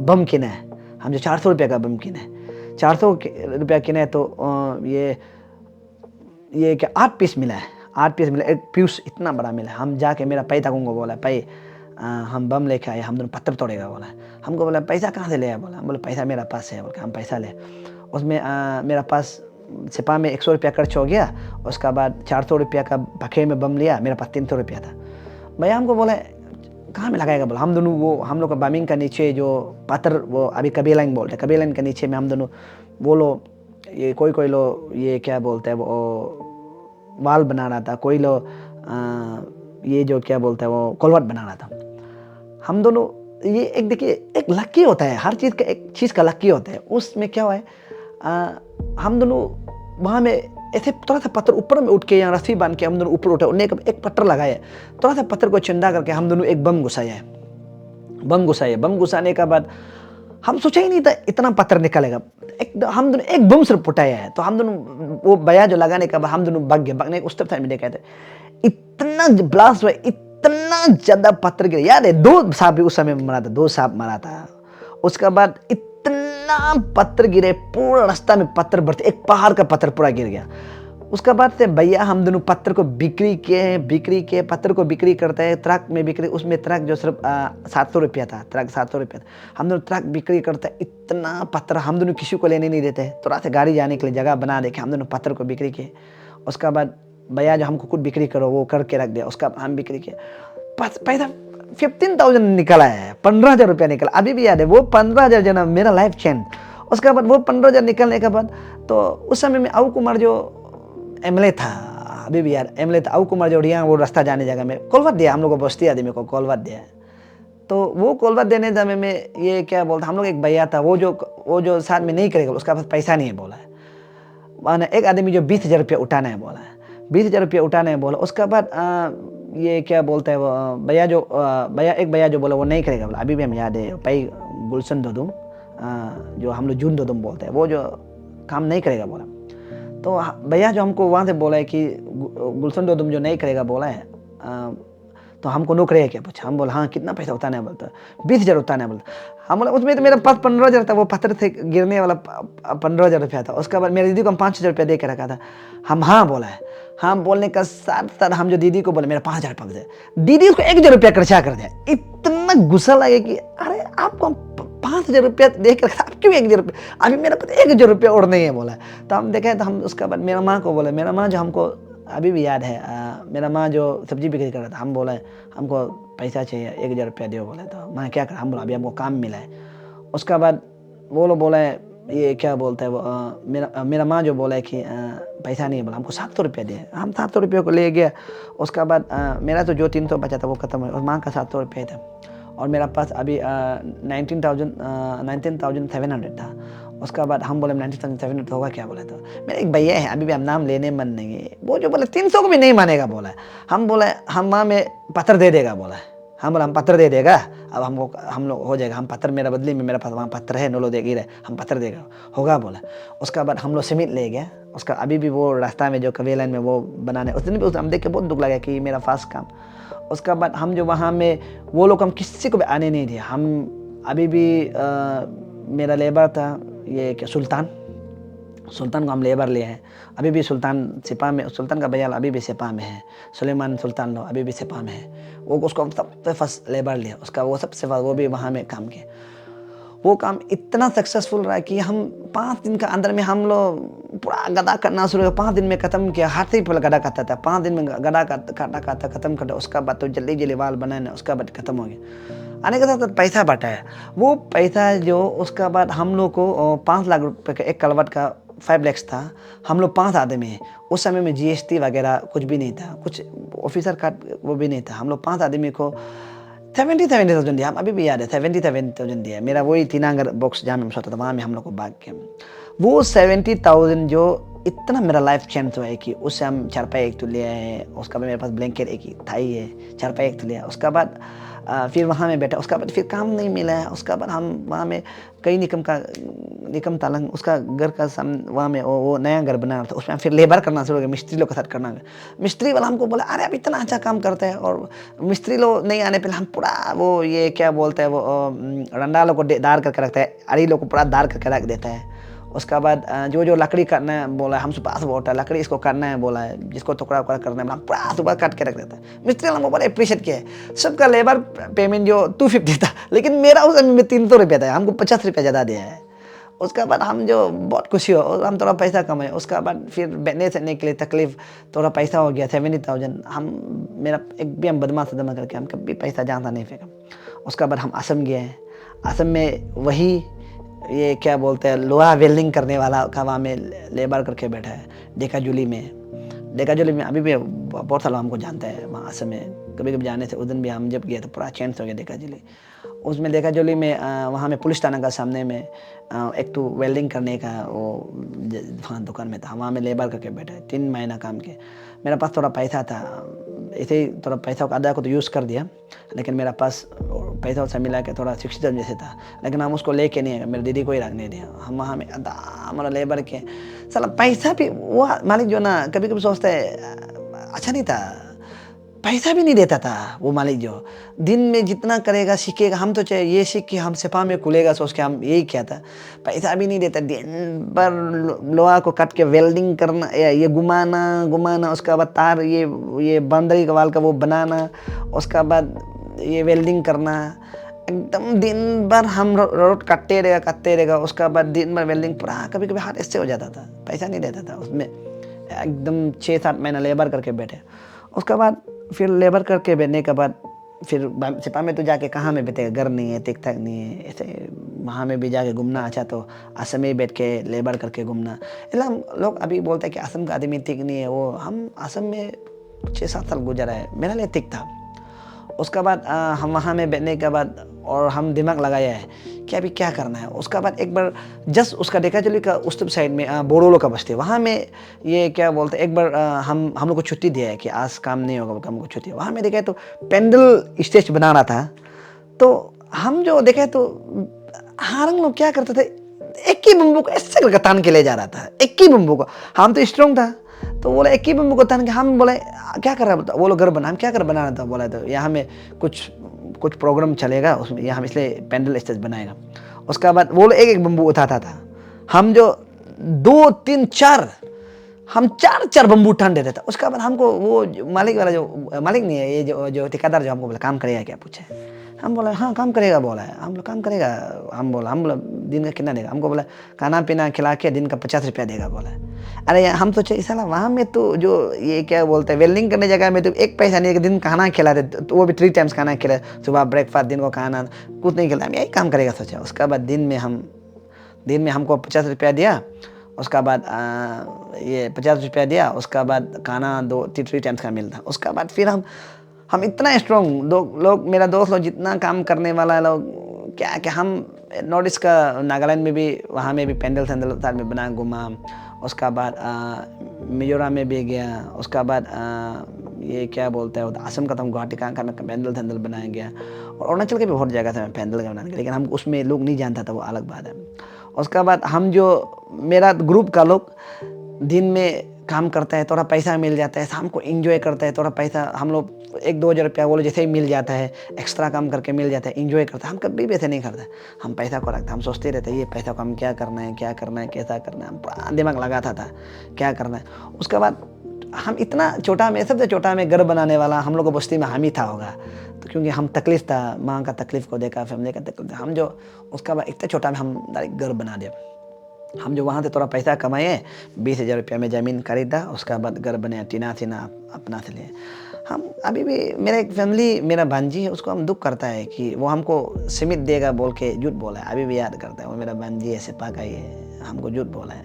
बम किने हैं, हम जो 400 रुपये का बम किने हैं, 400 रुपया किने हैं, तो ये क्या 8 पीस मिला है, 8 पीस मिला, एक पीस इतना बड़ा मिला। हम जाके मेरा पैसा को बोला, भाई हम बम लेके आए, हम दोनों पत्थर तोड़ेगा बोला। हमको बोला पैसा कहाँ से ले आया, बोला हम बोले पैसा मेरा पास है, बोल हम पैसा ले। उसमें मेरा पास सिपा में 100 रुपया खर्च हो गया, उसका बाद 400 रुपया का भखे में बम लिया, मेरा पास 300 रुपया था। भैया हमको बोले कहाँ में लगाएगा, बोला हम दोनों वो हम लोग का बमिंग का नीचे जो पत्थर, वो अभी कबीर लाइन बोलते हैं, कबीर लाइन के नीचे में हम दोनों वो लो ये कोई लो ये क्या बोलते हैं वो वाल बना रहा था, कोई लो ये जो क्या बोलते हैं वो कोलवट बना रहा था। हम दोनों ये एक देखिए एक लक्की होता है, हर चीज़ का एक चीज़ का लक्की होता है। उसमें क्या हुआ है, हम दोनों वहाँ में ऐसे थोड़ा सा पत्थर ऊपर में उठ के या रस्सी बांध के हम दोनों ऊपर उठे, उन्हें एक पत्थर लगाया, थोड़ा सा पत्थर को चिंदा करके हम दोनों एक बम घुसाया है। बम घुसाने के बाद हम सोचा ही नहीं था इतना पत्थर निकलेगा। हम दोनों एक बम सिर्फ फुटाया है, तो हम दोनों वो बया जो लगाने के बाद हम दोनों भाग गए। भागने उस तरफ में देखा था इतना ब्लास्ट हुआ, इतना ज्यादा पत्थर गिरा। याद है 2 सांप भी उस समय मरा था, 2 सांप मरा था। उसके बाद इतना पत्थर गिरे, पूरा रास्ता में पत्थर भरते, एक पहाड़ का पत्थर पूरा गिर गया। उसके बाद से भैया हम दोनों पत्थर को बिक्री के पत्थर को बिक्री करते हैं, ट्रक में बिक्री। उसमें ट्रक जो सिर्फ 700 रुपया था, ट्रक 700 रुपया था। हम दोनों ट्रक बिक्री करते हैं, इतना पत्थर हम दोनों किसी को लेने नहीं देते, थोड़ा सा गाड़ी जाने के लिए जगह बना दे के हम दोनों पत्थर को बिक्री किए। उसके बाद भैया जो हमको खुद बिक्री करो वो करके रख दिया, उसका हम बिक्री किए। पैसा 15,000 निकला है, 15,000 रुपया निकला। अभी भी याद है वो 15,000 जो ना मेरा लाइफ चेंज। उसके बाद वो 15,000 निकलने के बाद तो उस समय में अबू कुमार जो एमएलए था, अभी भी यार एमएलए था अबू कुमार जोड़िया, वो रास्ता जाने जगह में कोलवत दिया, हम लोग को बस्ती आदमी को कोलवत दिया। तो वो कोलवत देने समय में ये क्या बोलता, हम लोग एक भैया था वो जो साथ में नहीं करेगा, उसका पास पैसा नहीं है बोला है। माने एक आदमी जो 20,000 रुपया उठाना है बोला है, 20,000 रुपया उठाना है बोला। उसके बाद ये क्या बोलता है वो एक भैया जो बोला वो नहीं करेगा बोला। अभी भी हम याद है भाई गुलशन दोदुम, जो हम लोग जून दोदुम बोलते हैं, वो जो काम नहीं करेगा बोला। तो भैया जो हमको वहाँ से बोला है कि गुलशन दोदुम जो नहीं करेगा बोला है, तो हमको नो करेगा क्या पूछा। हम बोला हाँ कितना पैसा उतारना है, बोलता 20,000 उतारना है बोलता। हम बोला उसमें तो मेरे पास 15,000 था, वो पत्थर से गिरने वाला 15,000 रुपया था। उसके बाद मेरी दीदी को हम 5,000 रुपया दे के रखा था। हम हाँ बोला है, हाँ बोलने का साथ साथ हम जो दीदी को बोले मेरा 5,000 पक जाए, दीदी उसको 1,000 रुपया खर्चा कर दिया। इतना गुस्सा लगे कि अरे आपको 5,000 रुपया दे के रखा, आप क्यों 1,000 रुपया, अभी मेरे पास 1,000 रुपया और नहीं है बोला। तो हम देखे, तो हम उसके बाद मेरा माँ को बोले, मेरा माँ जो हमको अभी भी याद है, मेरा माँ जो सब्जी बिक्री कर रहा था, हम बोले हमको पैसा चाहिए 1,000 रुपया दो बोले। तो माँ क्या कर, हम बोला अभी हमको काम मिला है। उसके बाद वो लोग बोला है ये क्या बोलता है वो मेरा माँ जो बोला है कि पैसा नहीं है बोला, हमको 700 रुपया दे। हम 700 रुपये को ले गया। उसके बाद मेरा तो जो 300 बचा था वो खत्म हो गया, और माँ का 700 रुपया था, और मेरा पास अभी 19,700 था। उसके बाद हम बोले 19,700 होगा क्या बोले। तो मेरे एक भैया है, अभी भी हम नाम लेने मन नहीं है, वो जो बोले 300 को भी नहीं मानेगा बोला। हम बोले हम माँ में पत्थर दे देगा बोला। हम बोला हम पत्थर दे देगा, अब हम लोग हो जाएगा, हम पत्थर मेरा बदली में मेरे पास वहाँ पत्थर है, नोलो देगी रहे, हम पत्थर देगा होगा बोला। उसके बाद हम लोग सीमेंट ले गया। उसका अभी भी वो रास्ता में जो कबीर लाइन में वो बनाने, उस दिन भी हम देख के बहुत दुख लगा कि मेरा फास्ट काम। उसके बाद हम जो वहाँ में वो लोग हम किसी को भी आने नहीं दिए। हम अभी भी मेरा लेबर था ये क्या सुल्तान को हम लेबर लिए हैं। अभी भी सुल्तान सिपा में, सुल्तान का भैया अभी भी सिपा में है, सुलेमान सुल्तान अभी भी सिपा में है। वो उसको सबसे फर्स्ट लेबर लिया, उसका वो सबसे फर्स्ट वो भी वहाँ में काम किया। वो काम इतना सक्सेसफुल रहा कि हम 5 दिन के अंदर में हम लोग पूरा गदा करना शुरू किया। 5 दिन में ख़त्म किया। हाथ से पहले गदा करता था, 5 दिन में गदा काटा ख़त्म करता। उसका बाद तो जल्दी वाल बनाना, उसका बाद ख़त्म हो गया। आने के साथ पैसा बटाया। वो पैसा जो उसका बाद हम लोग को 5 लाख रुपये का एक कलवट का 5 लाख था, हम लोग 5 आदमी हैं। उस समय में जीएसटी वगैरह कुछ भी नहीं था, कुछ ऑफिसर कार्ड वो भी नहीं था। हम लोग 5 आदमी को 70,000 दिया, हम अभी भी याद है 77,000 दिया। मेरा वही तीनांगर बॉक्स जहाँ में सोता था वहाँ में हम लोग को भाग के वो 70,000 जो इतना मेरा लाइफ चेंज हुआ है कि उससे हम चारपाई एक तो लिया है, उसका बाद मेरे पास ब्लैंकेट एक ही था ही है, चारपाई एक तो लिया। उसका बाद फिर वहाँ में बैठा, उसका बाद फिर काम नहीं मिला है। उसका बाद हम वहाँ में कई निकम तालंग उसका घर का सामने वहाँ में वो नया घर बना रहा था, उसमें फिर लेबर करना शुरू हो गया, मिस्त्री लोग के साथ करना। मिस्त्री वाला हमको बोला अरे अब इतना अच्छा काम करते हैं, और मिस्त्री लोग नहीं आने पहले हम पूरा वो ये क्या बोलते हैं वो रंडा लोग को दार करके रखता है, अड़ी लोग को पूरा दार करके रख देता है। उसका बाद जो लकड़ी काटना है बोला है, हमसे पास बोलता है लकड़ी इसको काटना है बोला है, जिसको टुकड़ा उकड़ा करना है पूरा सुबह काट के रख देता है। मिस्त्री वाला हमको बड़ा अप्रिशिएट किया है। सबका लेबर पेमेंट जो 250 था, लेकिन मेरा उस समय में 300 रुपया था, हमको 50 रुपया ज़्यादा दिया है। उसका बाद हम जो बहुत खुशी हो, हम थोड़ा पैसा कमाए। उसका बाद फिर बैठने से के लिए तकलीफ, थोड़ा पैसा हो गया 70,000। हम मेरा एक भी हम बदमाश जमा करके हम कभी पैसा जहाँ था नहीं फेंका। उसका बाद हम असम गए। असम में वही ये क्या बोलते हैं लोहा वेल्डिंग करने वाला का वहाँ में लेबर करके बैठा है डेकाजुली में। अभी भी बहुत सालों हमको जानता है वहाँ असम में, कभी कभी जाने से। उस दिन भी हम जब गए तो पूरा चेंज हो गया डेकाजुली। उसमें डेकाजुली में वहाँ में पुलिस थाना का सामने में एक तो वेल्डिंग करने का वो वहाँ दुकान में था, वहाँ में लेबर करके बैठा है 3 महीना काम के। मेरा पास थोड़ा पैसा था, ऐसे ही थोड़ा पैसा आधा को तो यूज़ कर दिया, लेकिन मेरा पास पैसा उससे मिला के थोड़ा 60,000 जैसे था, लेकिन हम उसको लेके नहीं गए, मेरे दीदी को ही रखने दिया। हम वहाँ में आधा हमारा लेबर के साला पैसा भी वो मालिक जो ना कभी कभी सोचता है अच्छा नहीं था, पैसा भी नहीं देता था वो मालिक जो दिन में जितना करेगा सीखेगा। हम तो चाहे ये सीख के हम सिपा में खुलेगा सोच के हम यही किया था, पैसा भी नहीं देता। दिन भर लोहा को काट के वेल्डिंग करना, ये घुमाना, उसका बाद तार ये बाउंड्री वाल का वो बनाना, उसका बाद ये वेल्डिंग करना, एकदम दिन भर हम रोड काटते रहेगा। उसका बाद दिन भर वेल्डिंग पूरा कभी कभी हाथ ऐसे हो जाता था, पैसा नहीं देता था उसमें। एकदम 6-7 महीना लेबर करके बैठे। उसका बाद फिर लेबर करके बैठने के बाद फिर सिपा में तो जाके कहाँ में बैठेगा, घर नहीं है, टिक ठाक नहीं है, ऐसे वहाँ में भी जाके घूमना अच्छा तो असम में बैठ के लेबर करके घूमना। इसलिए लोग अभी बोलते हैं कि असम का आदमी ठीक नहीं है। वो हम असम में 6-7 साल गुजरा है, मेरा लिए ठीक था। उसका बाद हम वहाँ में बैठने के बाद और हम दिमाग लगाया है कि अभी क्या करना है। उसका बाद एक बार जस्ट उसका डेकाजुली का उस साइड में बोरोलो का बस्ती, वहाँ में ये क्या बोलते हैं एक बार हम लोग को छुट्टी दिया है कि आज काम नहीं होगा, हमको छुट्टी है। वहाँ में देखा तो पेंडल स्टेज बना रहा था, तो हम जो देखे तो हारंग लोग क्या करते थे, एक ही बम्बू को ऐसे करके तान के ले जा रहा था, एक ही बम्बू को। हम तो स्ट्रॉन्ग था तो बोले एक ही बम्बू को तान के, हम बोले क्या कर रहा है वो लोग घर बना, हम क्या कर बना रहा था। बोला तो यहाँ में कुछ प्रोग्राम चलेगा उसमें, यहाँ हम इसलिए पेंडल स्टेज बनाएगा। उसका बाद वो लोग एक बम्बू उठाता था, हम जो 2-3-4 हम 4 बम्बू उठान देते थे। उसका बाद हमको वो मालिक वाला जो मालिक नहीं है, ये जो ठेकेदार जो हमको बोला काम करेगा क्या पूछे। हम बोला हाँ काम करेगा बोला है। हम लोग काम करेगा, हम बोला दिन का कितना देगा। हमको बोला खाना पीना खिला के दिन का 50 रुपया देगा बोला। अरे हम सोचे साला वहाँ में तो जो ये क्या बोलते हैं वेल्डिंग करने जगह में तो 1 पैसा नहीं, दिन खाना खिलाते, तो वो भी 3 टाइम्स खाना खिला, सुबह ब्रेकफास्ट, दिन को खाना, कुछ नहीं खिलाया। हम यही काम करेगा सोचा। उसका बाद दिन में हमको 50 रुपया दिया। उसका बाद ये 50 रुपया दिया। उसका बाद खाना 2-3 टाइम्स का मिलता। उसका बाद फिर हम इतना स्ट्रॉन्ग लोग मेरा दोस्त लोग जितना काम करने वाला लोग क्या हम नॉर्थ ईस्ट का नागालैंड में भी वहाँ में भी पेंडल सैंडल में बना घूमा। उसका बाद मिजोरम में भी गया। उसका बाद ये क्या बोलते हैं असम का तो हम गुवाहाटी का में पेंडल सैंडल बनाया गया। और अरुणाचल के भी बहुत जगह था पेंडल का बनाने के, लेकिन हम उसमें लोग नहीं जानता था, वो अलग बात है। उसका बाद हम जो मेरा ग्रुप का लोग दिन में काम करता है, थोड़ा पैसा मिल जाता है, शाम को एंजॉय करता है, थोड़ा पैसा हम लोग 1-2 हज़ार रुपया वो जैसे ही मिल जाता है, एक्स्ट्रा काम करके मिल जाता है, एंजॉय करता है। हम कभी भी ऐसे नहीं करते, हम पैसा को रखते, हम सोचते रहते हैं ये पैसा को हम क्या करना है कैसा करना है। हम पूरा दिमाग लगाता था क्या करना है। उसके बाद हम इतना छोटा में सबसे छोटा में घर बनाने वाला हम लोग को बस्ती में हम ही था होगा, तो क्योंकि हम तकलीफ था, माँ का तकलीफ को देखा, फैमिली का तकलीफ था, हम जो उसका बाद इतना छोटा में हम डायरेक्ट घर बना दिया। हम जो वहाँ से थोड़ा पैसा कमाए, 20,000 रुपया में ज़मीन खरीदा। उसका बाद घर बने, टीना अपना से लिए। हम अभी भी मेरा एक फैमिली, मेरा भांजी है, उसको हम दुख करता है कि वो हमको सीमित देगा बोल के झूठ बोला है। अभी भी याद करता है वो मेरा भांजी है, सिपा का ही है, हमको झूठ बोला है।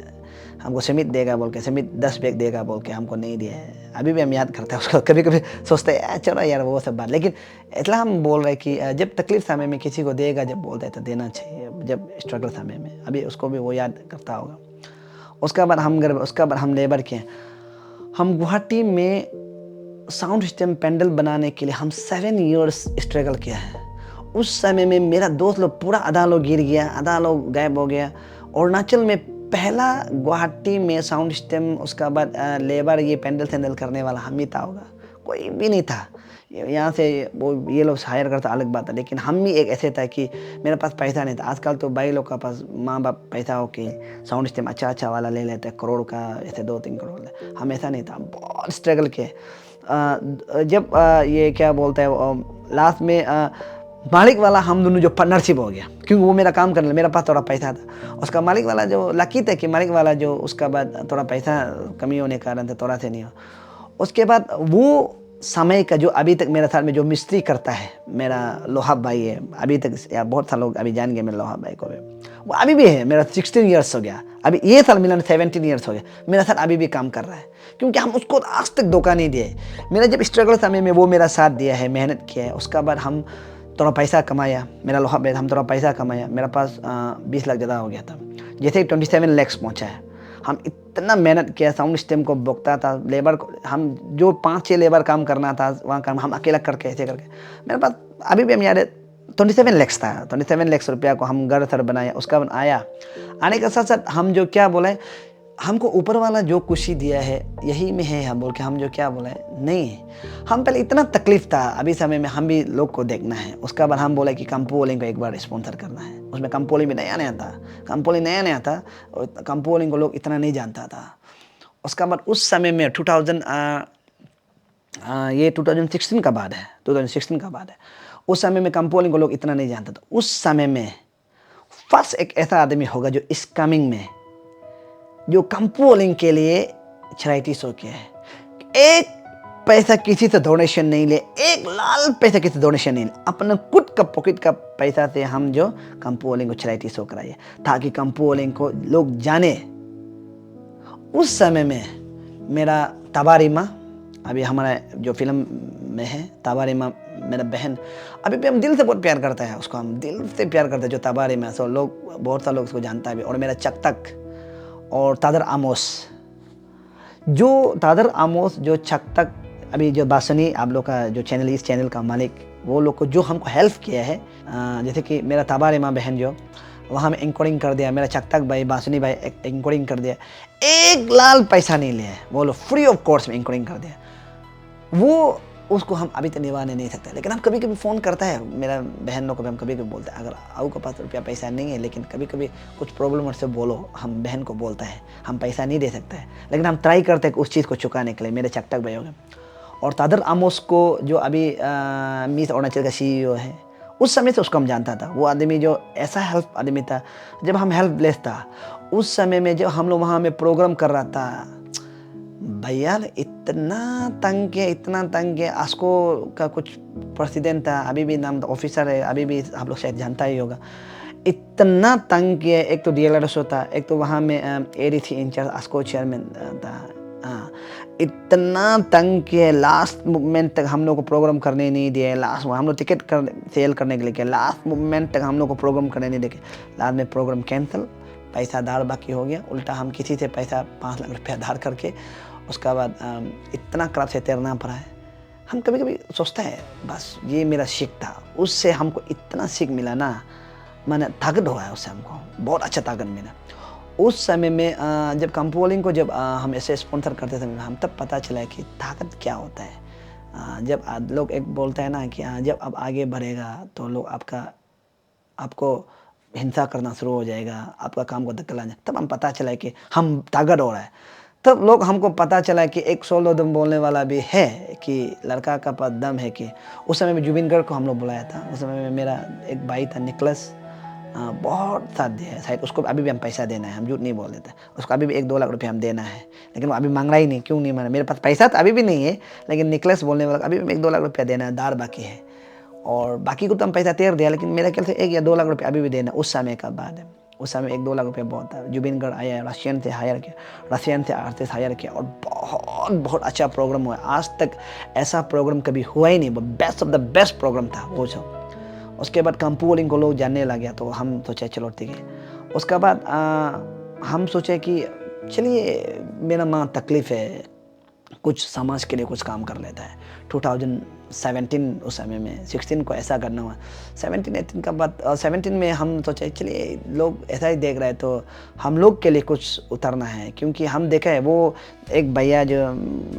हमको समित देगा बोल के, समित 10 बैग देगा बोल के हमको नहीं दिया है। अभी भी हम याद करते हैं उसको, कभी कभी सोचते हैं चलो यार वो सब बात, लेकिन इतना हम बोल रहे हैं कि जब तकलीफ समय में किसी को देगा, जब बोलते हैं तो देना चाहिए, जब स्ट्रगल समय में, अभी उसको भी वो याद करता होगा। उसका बाद हम लेबर किए। हम गुवाहाटी में साउंड सिस्टम पेंडल बनाने के लिए हम 7 इयर्स स्ट्रगल किया है। उस समय में मेरा दोस्त लोग पूरा आधा लोग गिर गया, आधा लोग गायब हो गया। अरुणाचल में पहला गुवाहाटी में साउंड सिस्टम, उसका बाद लेबर ये पेंडल सेंडल करने वाला हम ही था होगा, कोई भी नहीं था। यहाँ से वो ये लोग हायर करता अलग बात है, लेकिन हम भी एक ऐसे था कि मेरे पास पैसा नहीं था। आजकल तो भाई लोग का पास माँ बाप पैसा हो के साउंड सिस्टम अच्छा वाला ले लेते हैं, करोड़ का, ऐसे 2-3 करोड़। हम ऐसा नहीं था, बहुत स्ट्रगल किए। जब ये क्या बोलते हैं लास्ट में मालिक वाला हम दोनों जो पार्टनरशिप हो गया, क्योंकि वो मेरा काम करने, मेरा पास थोड़ा पैसा था। उसका मालिक वाला जो लकी था कि मालिक वाला जो उसका बाद थोड़ा पैसा कमी होने के कारण था, थोड़ा से नहीं हो। उसके बाद वो समय का जो अभी तक मेरे साथ में जो मिस्त्री करता है, मेरा लोहा भाई है, अभी तक यार बहुत सारे लोग अभी जान गए मेरे लोहा भाई को भी, वो अभी भी है। मेरा 16 ईयर्स हो गया, अभी ये साल मिला 17 ईयर्स हो गया, मेरा साथ अभी भी काम कर रहा है, क्योंकि हम उसको आज तक धोखा नहीं दिए। मेरा जब स्ट्रगल समय में वो मेरा साथ दिया है, मेहनत किया है। उसका बाद हम थोड़ा पैसा कमाया, मेरा लोहा भाई, हम थोड़ा पैसा कमाया। मेरा पास 20 लाख ज़्यादा हो गया था, जैसे 27 लैक्स पहुँचा है। हम इतना मेहनत किया, साउंड सिस्टम को बोकता था, लेबर को, हम जो 5-6 लेबर काम करना था वहाँ काम हम अकेला करके ऐसे करके मेरे पास अभी भी हम याद है 27 लैक्स था। 27 लैक्स रुपया को हम घर सर बनाया। उसका बाद आया, आने के साथ साथ हम जो क्या बोले, हमको ऊपर वाला जो खुशी दिया है यही में है, हम बोल के हम जो क्या बोले नहीं। हम पहले इतना तकलीफ था, अभी समय में हम भी लोग को देखना है। उसका बाद हम बोले कि कंपोलिंग को एक बार स्पॉन्सर करना है। उसमें कंपोलिंग भी नया था, कंपोलिंग नया था, और कंपोलिंग को लोग इतना नहीं जानता था। उसका बाद उस समय में 2016 का बाद है, 2016 का बाद है। उस समय में कंपोलिंग को लोग इतना नहीं जानता था। उस समय में फर्स्ट एक ऐसा आदमी होगा जो इस कमिंग में जो कंपोलिंग के लिए चैरिटी शो किया है। एक पैसा किसी से डोनेशन नहीं ले, एक लाल पैसा किसी से डोनेशन नहीं ले, अपने खुद का पॉकेट का पैसा से हम जो कंपोलिंग को चैरिटी शो कराइए, ताकि कंपोलिंग को लोग जाने। उस समय में मेरा तबारिमा, अभी हमारा जो फिल्म में है तबारिमा, मेरा बहन, अभी भी हम दिल से बहुत प्यार करते हैं उसको, हम दिल से प्यार करते हैं। जो तबारिमा सो लोग, बहुत सारे लोग उसको जानता है भी। और मेरा चकतक और तादर आमोस, जो तादर आमोस जो चकतक, अभी जो बासनी आप लोग का जो चैनल, इस चैनल का मालिक, वो लोग को जो हमको हेल्प किया है, जैसे कि मेरा तबारिमा बहन जो वहाँ में एंकरिंग कर दिया, मेरा चकतक भाई, बासनी भाई एंकरिंग कर दिया, एक लाल पैसा नहीं लिया, वो लोग फ्री ऑफ कॉस्ट में एंकरिंग कर दिया। वो उसको हम अभी तक निभाने नहीं सकते, लेकिन हम कभी कभी फ़ोन करता है मेरा बहन लोग को भी, हम कभी कभी बोलते हैं अगर आओ के पास रुपया पैसा नहीं है, लेकिन कभी कभी कुछ प्रॉब्लम से बोलो, हम बहन को बोलता है हम पैसा नहीं दे सकते हैं, लेकिन हम ट्राई करते हैं उस चीज़ को चुकाने के लिए। मेरे चकटक भाई हो गए। और तादर आमोस को जो अभी मिस अरुणाचल का CEO है, उस समय से उसको हम जानता था। वो आदमी जो ऐसा हेल्प आदमी था, जब हम हेल्पलेस था उस समय में, जब हम लोग वहाँ में प्रोग्राम कर रहा था, भैया इतना तंग है। आस्को का कुछ प्रेसिडेंट था, अभी भी नाम ऑफिसर है, अभी भी आप लोग शायद जानता ही होगा। इतना तंग किया, एक तो DLRSO था, एक तो वहाँ में ADC इंचार्ज आस्को चेयरमैन था। हाँ, इतना तंग किया, लास्ट मोमेंट तक हम लोग को प्रोग्राम करने नहीं दिए। लास्ट हम लोग टिकट सेल करने के लिए किया, लास्ट मोमेंट तक हम लोग को प्रोग्राम करने नहीं दिए। लास्ट में प्रोग्राम कैंसिल, पैसा दार बाकी हो गया। उल्टा हम किसी से पैसा 5 लाख रुपया धार करके, उसका बाद इतना खराब से तैरना पड़ा है। हम कभी कभी सोचते हैं बस ये मेरा सीख था, उससे हमको इतना सीख मिला ना, मैंने ताकत हुआ है उससे, हमको बहुत अच्छा ताकत मिला। उस समय में जब कंपोलिंग को जब हम ऐसे स्पॉन्सर करते थे, हम तब पता चला कि ताकत क्या होता है। जब लोग एक बोलते हैं ना कि जब अब आगे बढ़ेगा तो लोग आपको हिंसा करना शुरू हो जाएगा, आपका काम को धक्का लाना, तब हम पता चला कि हम ताकत हो रहा है। तब लोग हमको पता चला कि एक सोलो दम बोलने वाला भी है, कि लड़का का पास दम है। कि उस समय में जुबिन गर्ग को हम लोग बुलाया था। उस समय में मेरा एक भाई था निकलस, बहुत साथ दिया है। शायद उसको अभी भी हम पैसा देना है, हम झूठ नहीं बोल देते, उसको अभी भी 1-2 लाख रुपये हम देना है, लेकिन वो अभी मांग रहा ही नहीं। क्यों नहीं मांग रहा? मेरे पास पैसा तो अभी भी नहीं है, लेकिन निकलस बोलने वाला अभी भी 1-2 लाख रुपया देना है, दार बाकी है। और बाकी को तो हम पैसा तैर दिया, लेकिन मेरा ख्याल से 1 या 2 लाख रुपये अभी भी देना उस समय का बाद है। उस समय 1-2 लाख रुपया बहुत था। जुबिन गर्ग आया, रशियन से आर्टिस्ट हायर किया और बहुत अच्छा प्रोग्राम हुआ। आज तक ऐसा प्रोग्राम कभी हुआ ही नहीं, वो best of the best programme था वो सब। उसके बाद कंपू बोलिंग को लोग जानने लग गया, तो हम सोचे चलो ठीक है। उसके बाद हम सोचे कि चलिए मेरा माँ तकलीफ़ है, कुछ समाज के लिए कुछ काम कर लेता है। 2017 उस समय में 16 को ऐसा करना हुआ। 17-18 का बाद 17 में हम सोचे चलिए लोग ऐसा ही देख रहे हैं तो हम लोग के लिए कुछ उतरना है, क्योंकि हम देखा है वो एक भैया जो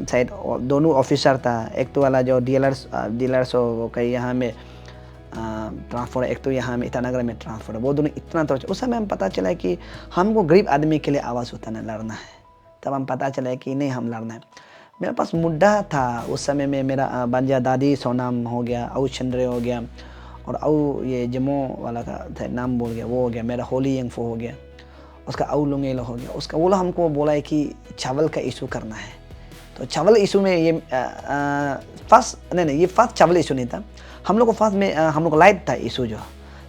शायद दोनों ऑफिसर था, एक तो वाला जो डीलर्स हो वो कहीं यहाँ में ट्रांसफर, एक तो यहाँ में ईटानगर में ट्रांसफर, वो दोनों इतना तो उस समय हम पता चला कि हमको गरीब आदमी के लिए आवाज़ उठाना लड़ना है। तब हम पता चला कि नहीं हम लड़ना है। मेरे पास मुद्दा था उस समय में, मेरा बंजा दादी सोनाम हो गया, अऊ चंद्रे हो गया, और अऊ ये जमो वाला का नाम बोल गया वो हो गया, मेरा होली यंगफो हो गया, उसका अऊ लुंगेलो हो गया। उसका वो हमको बोला है कि चावल का इशू करना है। तो चावल इशू में ये फर्स्ट नहीं ये फर्स्ट चावल इशू नहीं था। हम लोग को फर्स्ट में हम लोग को लाइट था इशू, जो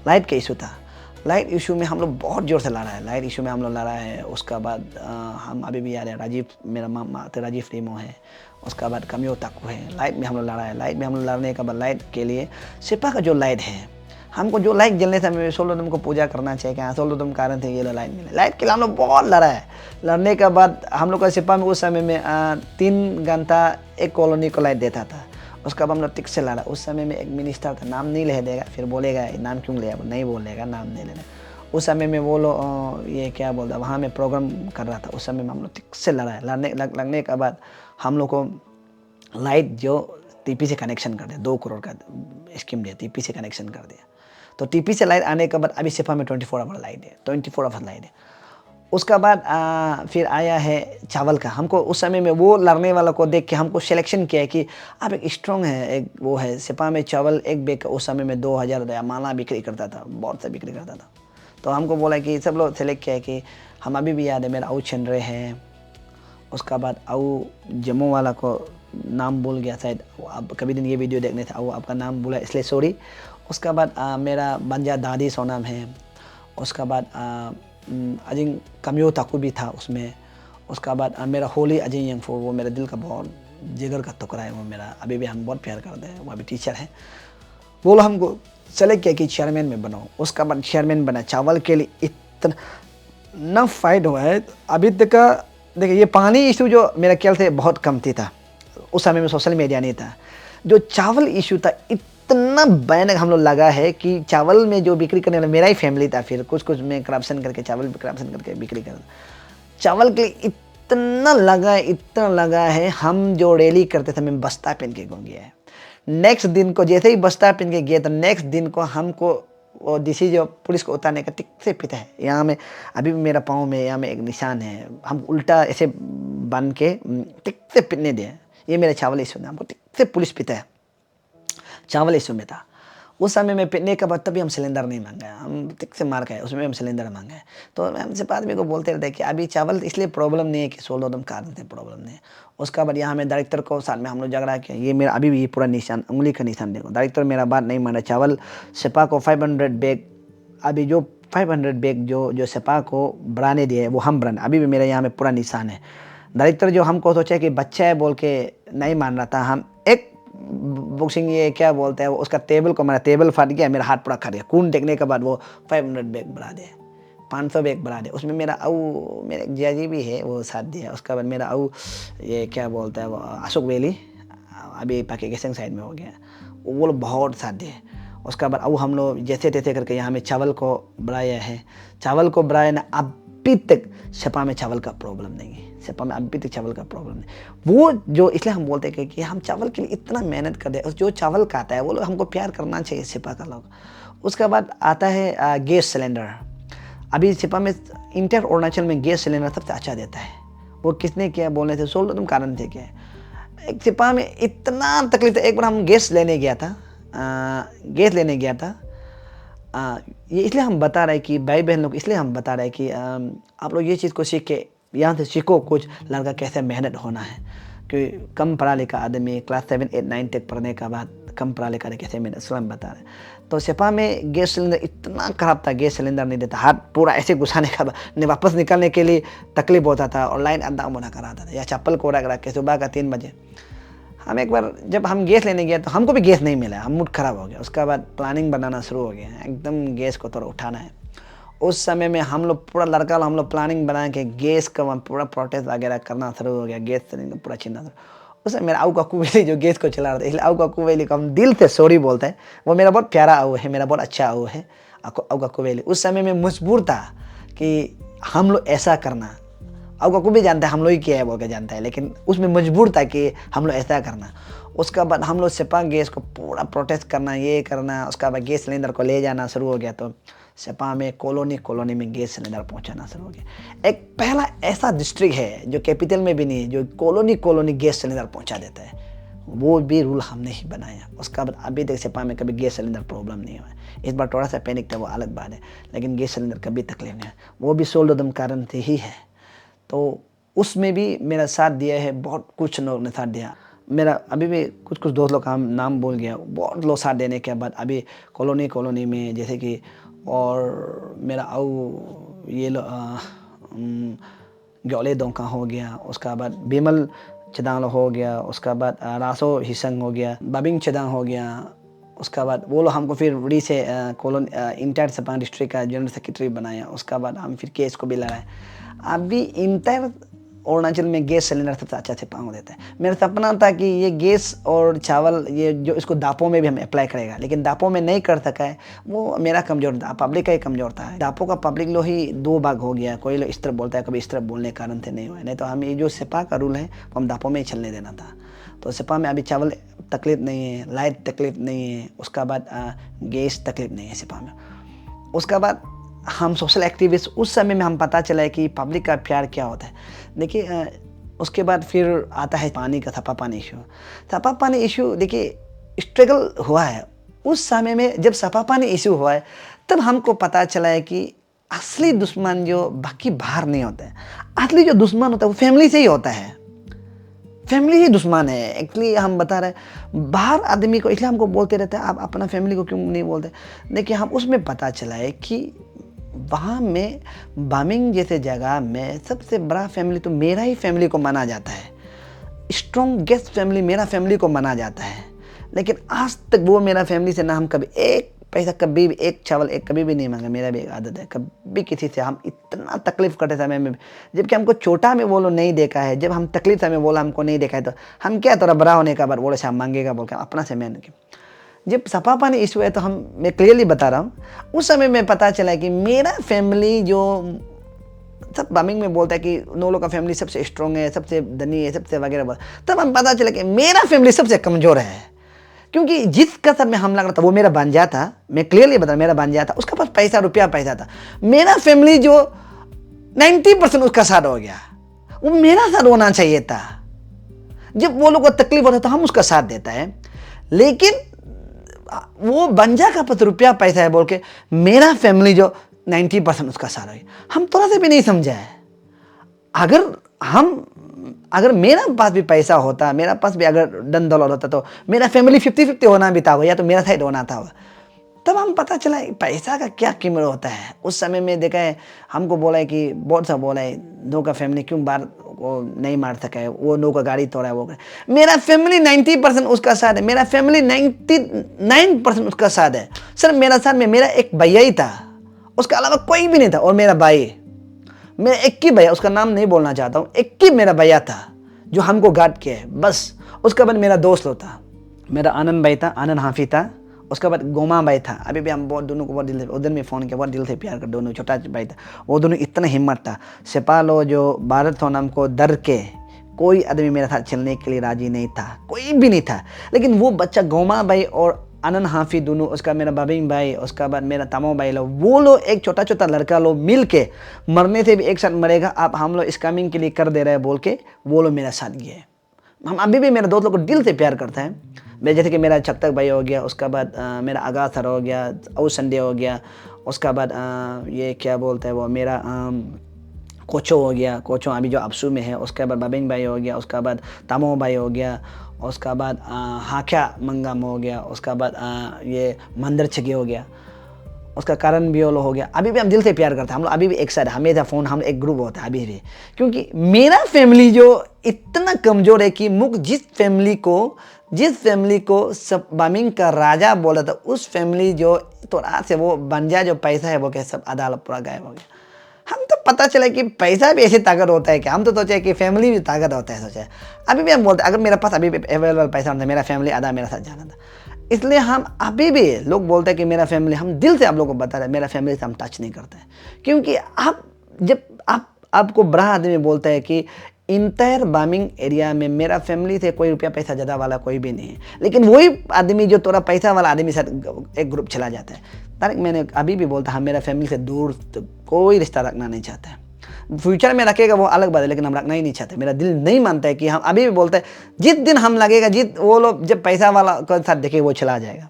लाइट का इशू था। लाइट इशू में हम लोग बहुत ज़ोर से लड़ा है, लाइट इशू में हम लोग लड़ा है। उसका बाद हम अभी भी याद है, राजीव मेरा मामा तो राजीव रीमो है, उसका बाद कमियो ताकू है। लाइट में हम लोग लड़ा है। लाइट में हम लोग लड़ने के बाद लाइट के लिए सिपा का जो लाइट है, हमको जो लाइट जलने से हमें सोलोदम को पूजा करना चाहिए, क्या सोलोदम कारण थे ये लाइट मिले। लाइट के लिए हम लोग बहुत लड़ा है। लड़ने के बाद हम लोग का सिपा में उस समय में 3 घंटा एक कॉलोनी को लाइट देता था। उसका बाद हम लोग टिक से लड़ा। उस समय में एक मिनिस्टर था, नाम नहीं ले देगा, फिर बोलेगा नाम क्यों लिया, नहीं बोलेगा, नाम नहीं लेना। उस समय में वो लोग ये क्या बोलता, वहाँ में प्रोग्राम कर रहा था। उस समय में हम लोग टिक से लड़ा है। लगने के बाद हम लोग को लाइट जो टीपी से कनेक्शन कर दिया, 2 करोड़ का स्कीम दिया, टीपी से कनेक्शन कर दिया। तो टीपी से लाइट आने के बाद अभी सिपा में 24 आवर लाइट है, 24 आवर लाइट है। उसका बाद फिर आया है चावल का। हमको उस समय में वो लड़ने वाला को देख के हमको सिलेक्शन किया कि आप एक स्ट्रॉन्ग है, एक वो है। सिपा में चावल एक बैग उस समय में 2000 माला बिक्री करता था, बहुत सा बिक्री करता था। तो हमको बोला कि सब लोग सेलेक्ट किया कि हम अभी भी याद है, मेरा अऊ चंद्रे है। उसका बाद अऊ जम्मू वाला को नाम भूल गया शायद, आप कभी दिन ये वीडियो देखने थे, अऊ आपका नाम भूला इसलिए सॉरी। उसका बाद मेरा बंजा दादी सोनाम है। उसका बाद अजिंग कमियो ताकू भी था उसमें। उसका बाद मेरा होली अजिंग यंगफो, वो मेरे दिल का बहुत जिगर का टुकड़ा है, वो मेरा अभी भी हम बहुत प्यार करते हैं। वो अभी टीचर है। वो लोग हमको सेलेक्ट किया कि चेयरमैन में बनाओ। उसका बाद चेयरमैन बना। चावल के लिए इतना फाइट हुआ है अभी तक का। देखिए ये पानी इशू जो मेरा ख्याल से बहुत कम था उस समय में, सोशल मीडिया नहीं था। जो चावल इशू था इतना भयानक हम लोग लगा है कि चावल में जो बिक्री करने वाला मेरा ही फैमिली था। फिर कुछ में करप्शन करके चावल करप्शन करके बिक्री कर, चावल के लिए इतना लगा है। हम जो रैली करते थे, मैं बस्ता पहन के घूम गया है। नेक्स्ट दिन को जैसे ही बस्ता पहन के गया तो नेक्स्ट दिन को हमको वो डीसी जो पुलिस को उतारने का टिक से पिता है। यहाँ में अभी भी मेरा पाँव में यहाँ में एक निशान है। हम उल्टा ऐसे बन के टिक से पिटने दिए। ये मेरा चावल इशू में हमको टिक से पुलिस पिता है, चावल इशू में था। उस समय में पिटने के बाद तभी हम सिलेंडर नहीं मांगे, हम टिक से मार गए, उसमें हम सिलेंडर मांगे। तो हमसे आदमी को बोलते रहते कि अभी चावल इसलिए प्रॉब्लम नहीं है कि 16 दम कारण थे, प्रॉब्लम नहीं है। उसका बाद यहाँ में डायरेक्टर को साथ में हम लोग झगड़ा किया। ये मेरा अभी भी ये पूरा निशान, उंगली का निशान देखो। डायरेक्टर मेरा बात नहीं माना। चावल सिपा को 500 बैग, अभी जो 500 बैग जो सिपा को बढ़ाने दिए वो हम बढ़ाने, अभी भी मेरे यहाँ में पूरा निशान है। डायरेक्टर जो हमको सोचा कि बच्चा है बोल के नहीं मान रहा था। हम एक बॉक्सिंग ये क्या बोलते हैं, उसका टेबल को, मेरा टेबल फट गया, मेरा हाथ पूरा खा गया। खून देखने के बाद वो 500 बैग बढ़ा दे, 500 बैग बढ़ा दे। उसमें मेरा अऊ, मेरे जिया जी भी है, वो साथ दिया। उसका बाद मेरा अऊ ये क्या बोलता है वो अशोक वैली, अभी पाकिस्तान साइड में हो गया, वो लोग बहुत साथ दिए। उसका बाद अऊ हम लोग जैसे तैसे करके यहाँ में चावल को बढ़ाया है। चावल को बढ़ाया ना, अभी तक सपा में चावल का प्रॉब्लम नहीं है। सपा में अभी तक चावल का प्रॉब्लम नहीं। वो जो इसलिए हम बोलते हैं कि हम चावल के लिए इतना मेहनत कर दे, जो चावल खाता है वो लोग हमको प्यार करना चाहिए, सिपा का लोग। उसके बाद आता है गैस सिलेंडर। अभी सिपा में इंटर अरुणाचल में गैस सिलेंडर सबसे अच्छा देता है। वो किसने किया बोलने थे, 16 तुम कारण थे क्या। एक सिपा में इतना तकलीफ था। एक बार हम गैस लेने गया था, ये इसलिए हम बता रहे हैं कि भाई बहन लोग, इसलिए हम बता रहे हैं कि आप लोग ये चीज़ को सीख के यहाँ से सीखो कुछ, लड़का कैसे मेहनत होना है। क्योंकि कम पढ़ा लिखा आदमी क्लास 7, 8, 9 तक पढ़ने के बाद कम पढ़ा लिखा कैसे मेहनत, स्वयं बता रहे। तो सेपा में गैस सिलेंडर इतना ख़राब था, गैस सिलेंडर नहीं देता, हाथ पूरा ऐसे घुसाने का वापस निकलने के लिए तकलीफ होता था और लाइन अद्धा मुना कराता था, या चप्पल को रख के सुबह का 3 बजे। हम एक बार जब हम गैस लेने गए तो हमको भी गैस नहीं मिला, हम मूड ख़राब हो गया। उसके बाद प्लानिंग बनाना शुरू हो गया, एकदम गैस को थोड़ा उठाना है। उस समय में हम लोग पूरा लड़का हम लोग प्लानिंग बना के गैस का पूरा प्रोटेस्ट वगैरह करना शुरू हो गया, गैस सिलेंडर पूरा छीनना। उस समय मेरा आऊ काकू वेली जो गैस को चला रहा था, इसलिए आऊ काकू वेली को हम दिल से सॉरी बोलते हैं। वो मेरा बहुत प्यारा आऊ है, मेरा बहुत अच्छा आऊ है आऊ काकू वेली। उस समय में मजबूर था कि हम लोग ऐसा करना, आऊ काकू भी जानता है हम लोग ही किया है बोल के जानता है, लेकिन उसमें मजबूर था कि हम लोग ऐसा करना। उसका बाद हम लोग सेपा गैस को पूरा प्रोटेस्ट करना, ये करना। उसका बाद गैस सिलेंडर को ले जाना शुरू हो गया। तो सेपा में कॉलोनी में गैस सिलेंडर पहुंचाना शुरू हो गया। एक पहला ऐसा डिस्ट्रिक्ट है जो कैपिटल में भी नहीं है जो कॉलोनी गैस सिलेंडर पहुंचा देता है। वो भी रूल हमने ही बनाया। उसका बाद अभी तक सेपा में कभी गैस सिलेंडर प्रॉब्लम नहीं हुआ। इस बार थोड़ा सा पैनिक था, वो अलग बात है, लेकिन गैस सिलेंडर कभी तकलीफ नहीं है। वो भी सोल्डोदम कारण से ही है। तो उसमें भी मेरा साथ दिया है, बहुत कुछ लोग ने साथ दिया मेरा। अभी भी कुछ दोस्त लोग का नाम बोल गया, बहुत लोग साथ देने के बाद अभी कॉलोनी में जैसे कि, और मेरा आऊ ये ग्योले दोंका हो गया। उसका बाद बिमल चदांग हो गया। उसका बाद रासो हिसंग हो गया, बाबिंग चदांग हो गया। उसका बाद वो लोग हमको फिर री से इंटायर सेपा डिस्ट्रिक्ट का जनरल सेक्रेटरी बनाया। उसका बाद हम फिर केस को भी लड़ाए। अभी इंटायर अरुणाचल में गैस सिलेंडर सबसे अच्छा से पाँव देता है। मेरा सपना था कि ये गैस और चावल ये जो इसको दापों में भी हम अप्लाई करेगा, लेकिन दापों में नहीं कर सका है। वो मेरा कमज़ोर था, पब्लिक का ही कमज़ोर था। दापों का पब्लिक लोग ही 2 भाग हो गया, कोई लोग इस तरफ बोलता है, कभी इस तरफ बोलने के कारण से नहीं हुआ। नहीं तो हम ये जो सेपा का रूल है वो हम दापों में ही चलने देना था। तो सेपा में अभी चावल तकलीफ नहीं है, लाइट तकलीफ नहीं है। उसका बाद गैस तकलीफ नहीं है सेपा में। उसका बाद हम सोशल एक्टिविस्ट, उस समय में हम पता चला है कि पब्लिक का प्यार क्या होता है। देखिए उसके बाद फिर आता है पानी का सफा पानी इशू। सफा पानी इशू देखिए स्ट्रगल हुआ है उस समय में। जब सफा पानी इशू हुआ है तब हमको पता चला है कि असली दुश्मन जो बाकी बाहर नहीं होता है, असली जो दुश्मन होता है वो फैमिली से ही होता है। फैमिली ही दुश्मन है। एक्चुअली हम बता रहे हैं बाहर आदमी को, इसलिए हमको बोलते रहते हैं आप अपना फैमिली को क्यों नहीं बोलते। देखिए हम उसमें पता चला है कि वहाँ में बामिंग जैसे जगह में सबसे बड़ा फैमिली तो मेरा ही फैमिली को माना जाता है। स्ट्रॉन्ग गेस्ट फैमिली मेरा फैमिली को माना जाता है। लेकिन आज तक वो मेरा फैमिली से ना हम कभी एक पैसा, कभी भी एक चावल एक कभी भी नहीं मांगा। मेरा भी एक आदत है, कभी किसी से हम इतना तकलीफ़ करते समय में, जबकि हमको छोटा में बोलो नहीं देखा है। जब हम तकलीफ समय बोला हमको नहीं देखा है तो हम क्या थोड़ा बड़ा होने का बाद बोले से हम मांगेगा बोल के अपना से मैंने। जब सपा पानी इशू है तो मैं क्लियरली बता रहा हूँ, उस समय में पता चला कि मेरा फैमिली जो सब बामिंग में बोलता है कि नोलो का फैमिली सबसे स्ट्रॉन्ग है, सबसे धनी है, सबसे वगैरह, तब हम पता चला कि मेरा फैमिली सबसे कमज़ोर है। क्योंकि जिस कसर में हमला करता वो मेरा भांजा था, मैं क्लियरली बता, मेरा भांजा था, उसका पास पैसा था। मेरा फैमिली जो 90% उसका साथ हो गया, वो मेरा साथ होना चाहिए था। जब वो लोग को तकलीफ होता तो हम उसका साथ देता है, लेकिन वो बंजा का पास रुपया पैसा है बोल के मेरा फैमिली जो 90% उसका साथ हो गया। हम थोड़ा सा भी नहीं समझा है। अगर मेरा पास भी पैसा होता, मेरा पास भी अगर धन दौलत होता तो मेरा फैमिली 50-50 होना भी था, या तो मेरा साइड होना था। तब हम पता चला पैसा का क्या कीमत होता है। उस समय में देखा है, हमको बोला है कि बहुत सा बोला है दो का फैमिली क्यों बार वो नहीं मार सका है, वो नो का गाड़ी तोड़ा है वो। मेरा फैमिली 90% उसका साथ है, मेरा फैमिली 99% उसका साथ है। सर मेरा साथ में मेरा एक भैया ही था, उसका अलावा कोई भी नहीं था। और मेरा भाई, मेरा एक ही भैया, उसका नाम नहीं बोलना चाहता हूँ, एक ही मेरा भैया था जो हमको गार्ड किया है बस। उसके बाद मेरा दोस्त लोग था, मेरा आनंद भाई था, आनंद हाफी था। उसके बाद गोमा भाई था। अभी भी हम बहुत दोनों को बहुत दिल से, उधर में फ़ोन किया, बहुत दिल से प्यार कर। दोनों छोटा भाई था, वो दोनों इतना हिम्मत था। सिपालो जो भारत हो नाम को डर के कोई आदमी मेरे साथ चलने के लिए राजी नहीं था, कोई भी नहीं था। लेकिन वो बच्चा गोमा भाई और आनंद हाफी दोनों, उसका मेरा बाबिंग भाई, उसका बाद मेरा तमो भाई लोग, वो लोग एक छोटा छोटा लड़का लोग मिल के मरने से भी एक साथ मरेगा, आप हम लोग स्कैमिंग के लिए कर दे रहे हैं बोल के वो लोग मेरा साथ गए। हम अभी भी मेरे दोस्त लोग को दिल से प्यार करते हैं। मैं जैसे कि मेरा चक्तक भाई हो गया, उसका बाद मेरा आगा सर हो गया, और संडे हो गया, उसका बाद ये क्या बोलते हैं वो मेरा कोचो हो गया, कोचो अभी जो अपसू में है, उसके बाद बाबिंग भाई हो गया, उसके बाद तामो भाई हो गया, उसके बाद हाक्या मंगम हो गया, उसके बाद ये मंदिर छगे हो गया, उसका कारण बियोलो हो गया। अभी भी हम दिल से प्यार करते हैं, हम लोग अभी भी एक साथ, हमेशा फ़ोन, हम एक ग्रुप होता है अभी भी। क्योंकि मेरा फैमिली जो इतना कमज़ोर है कि मुझ जिस फैमिली को सब बामिंग का राजा बोला था, उस फैमिली जो थोड़ा से वो बन जाए, जो पैसा है वो क्या सब अदालत पूरा गायब हो गया। हम तो पता चला कि पैसा भी ऐसी ताकत होता है कि हम तो सोचे कि फैमिली भी ताकत होता है, सोचे। अभी भी हम बोलते हैं अगर मेरे पास अभी भी अवेलेबल पैसा होता, मेरा फैमिली आधा मेरे साथ जाना था। इसलिए हम अभी भी लोग बोलते हैं कि मेरा फैमिली, हम दिल से आप लोगों को बता रहे हैं मेरा फैमिली से हम टच नहीं करते हैं। क्योंकि आप जब आपको बड़ा आदमी बोलता है कि इंटायर बामिंग एरिया में मेरा फैमिली से कोई रुपया पैसा ज़्यादा वाला कोई भी नहीं है, लेकिन वही आदमी जो थोड़ा पैसा वाला आदमी साथ एक ग्रुप चला जाता है। तारिक मैंने अभी भी बोलता हम मेरा फैमिली से दूर तो कोई रिश्ता रखना नहीं चाहते हैं। फ्यूचर में रखेगा वो अलग बात है, लेकिन हम रखना ही नहीं चाहते। मेरा दिल नहीं मानता है कि हम अभी भी बोलते हैं जिस दिन हम लगेगा, वो लोग जब पैसा वाला के साथ देखे वो चला जाएगा।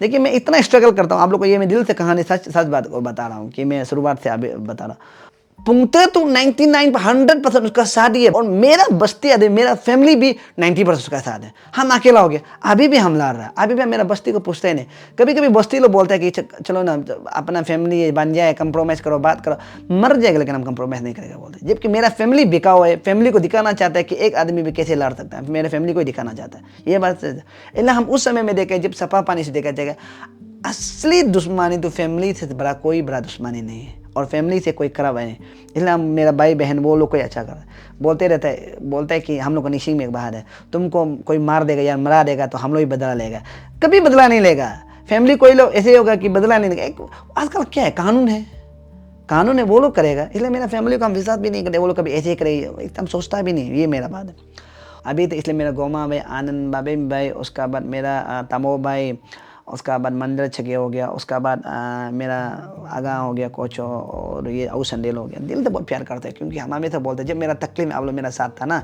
देखिए मैं इतना स्ट्रगल करता हूँ, आप लोग को ये मैं दिल से कहानी सच बात को बता रहा हूँ कि मैं शुरुआत से अभी बता रहा हूँ। पुंगते तो 99 100% उसका साथ ही है, और मेरा बस्ती आदमी, मेरा फैमिली भी 90% उसका साथ है। हम अकेला हो गया, अभी भी हम लड़ रहा है, अभी भी हम मेरा बस्ती को पूछते हैं नहीं। कभी कभी बस्ती लोग बोलते हैं कि चलो ना अपना फैमिली बन जाए, कंप्रोमाइज़ करो, बात करो, मर जाएगा लेकिन हम कंप्रोमाइज़ नहीं करेगा बोलते। जबकि मेरा फैमिली बिका हुआ है, फैमिली को दिखाना चाहता है कि एक आदमी भी कैसे लड़ सकता है, मेरे फैमिली को ही दिखाना चाहता है, ये बात। इसलिए हम उस समय में देखें जब सपा पानी से देखा जाएगा, असली दुश्मनी तो फैमिली से बड़ा कोई बड़ा दुश्मनी नहीं है, और फैमिली से कोई खराब है नहीं। इसलिए हम, मेरा भाई बहन वो लोग कोई अच्छा कर बोलते है कि हम लोग का निशिंग में एक बात है, तुमको कोई मार देगा या मरा देगा तो हम लोग ही बदला लेगा। कभी बदला नहीं लेगा फैमिली, कोई लोग ऐसे होगा कि बदला नहीं लेगा। आजकल क्या है, कानून है, वो लोग करेगा। इसलिए मेरा फैमिली को हम विश्वास भी नहीं करते, वो लोग कभी ऐसे ही करेगी एकदम सोचता भी नहीं, ये मेरा बात है अभी तो। इसलिए मेरा गोमा भाई, आनंद बाबे भाई, उसका बाद मेरा तमो भाई, उसका बाद मंदिर छगे हो गया, उसका बाद मेरा आगा हो गया कोचो, और ये औसंडेल हो गया। दिल से बहुत प्यार करते हैं, क्योंकि हम हमेशा बोलते हैं जब मेरा तकलीफ में आप लोग मेरा साथ था ना,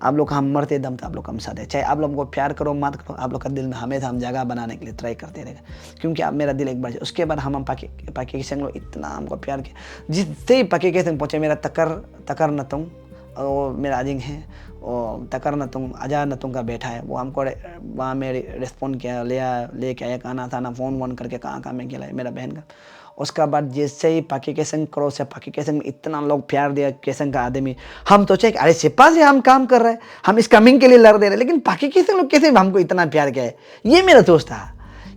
आप लोग हम मरते दम तो आप लोग हम साथ है। चाहे आप लोग को प्यार करो मत करो, आप लोग का दिल में हमेशा हम जगह बनाने के लिए ट्राई करते रहेगा, क्योंकि आप मेरा दिल एक बार। उसके बाद हम पाकि के संग लोग इतना हमको प्यार किया, जिससे ही पाकि के संग पहुँचे। मेरा तकर नतुंग, और मेरा अजिंग है, और तकर नतुंग अजा नतुंग का बेटा है, वो हमको वहाँ में रिस्पॉन्ड किया, लेके आया खाना थाना, फ़ोन करके कहाँ में खिलाया मेरा बहन का। उसका बाद जैसे ही पाकि के संग क्रॉस है, पाकि के संग में इतना लोग प्यार दिया, केसंग का आदमी। हम सोचे कि अरे सिपा से हम काम कर रहे हैं, हम इस कमिंग के लिए लड़ दे रहे, लेकिन पाकि के संग लोग कैसे हमको इतना प्यार किया है। ये मेरा दोस्त था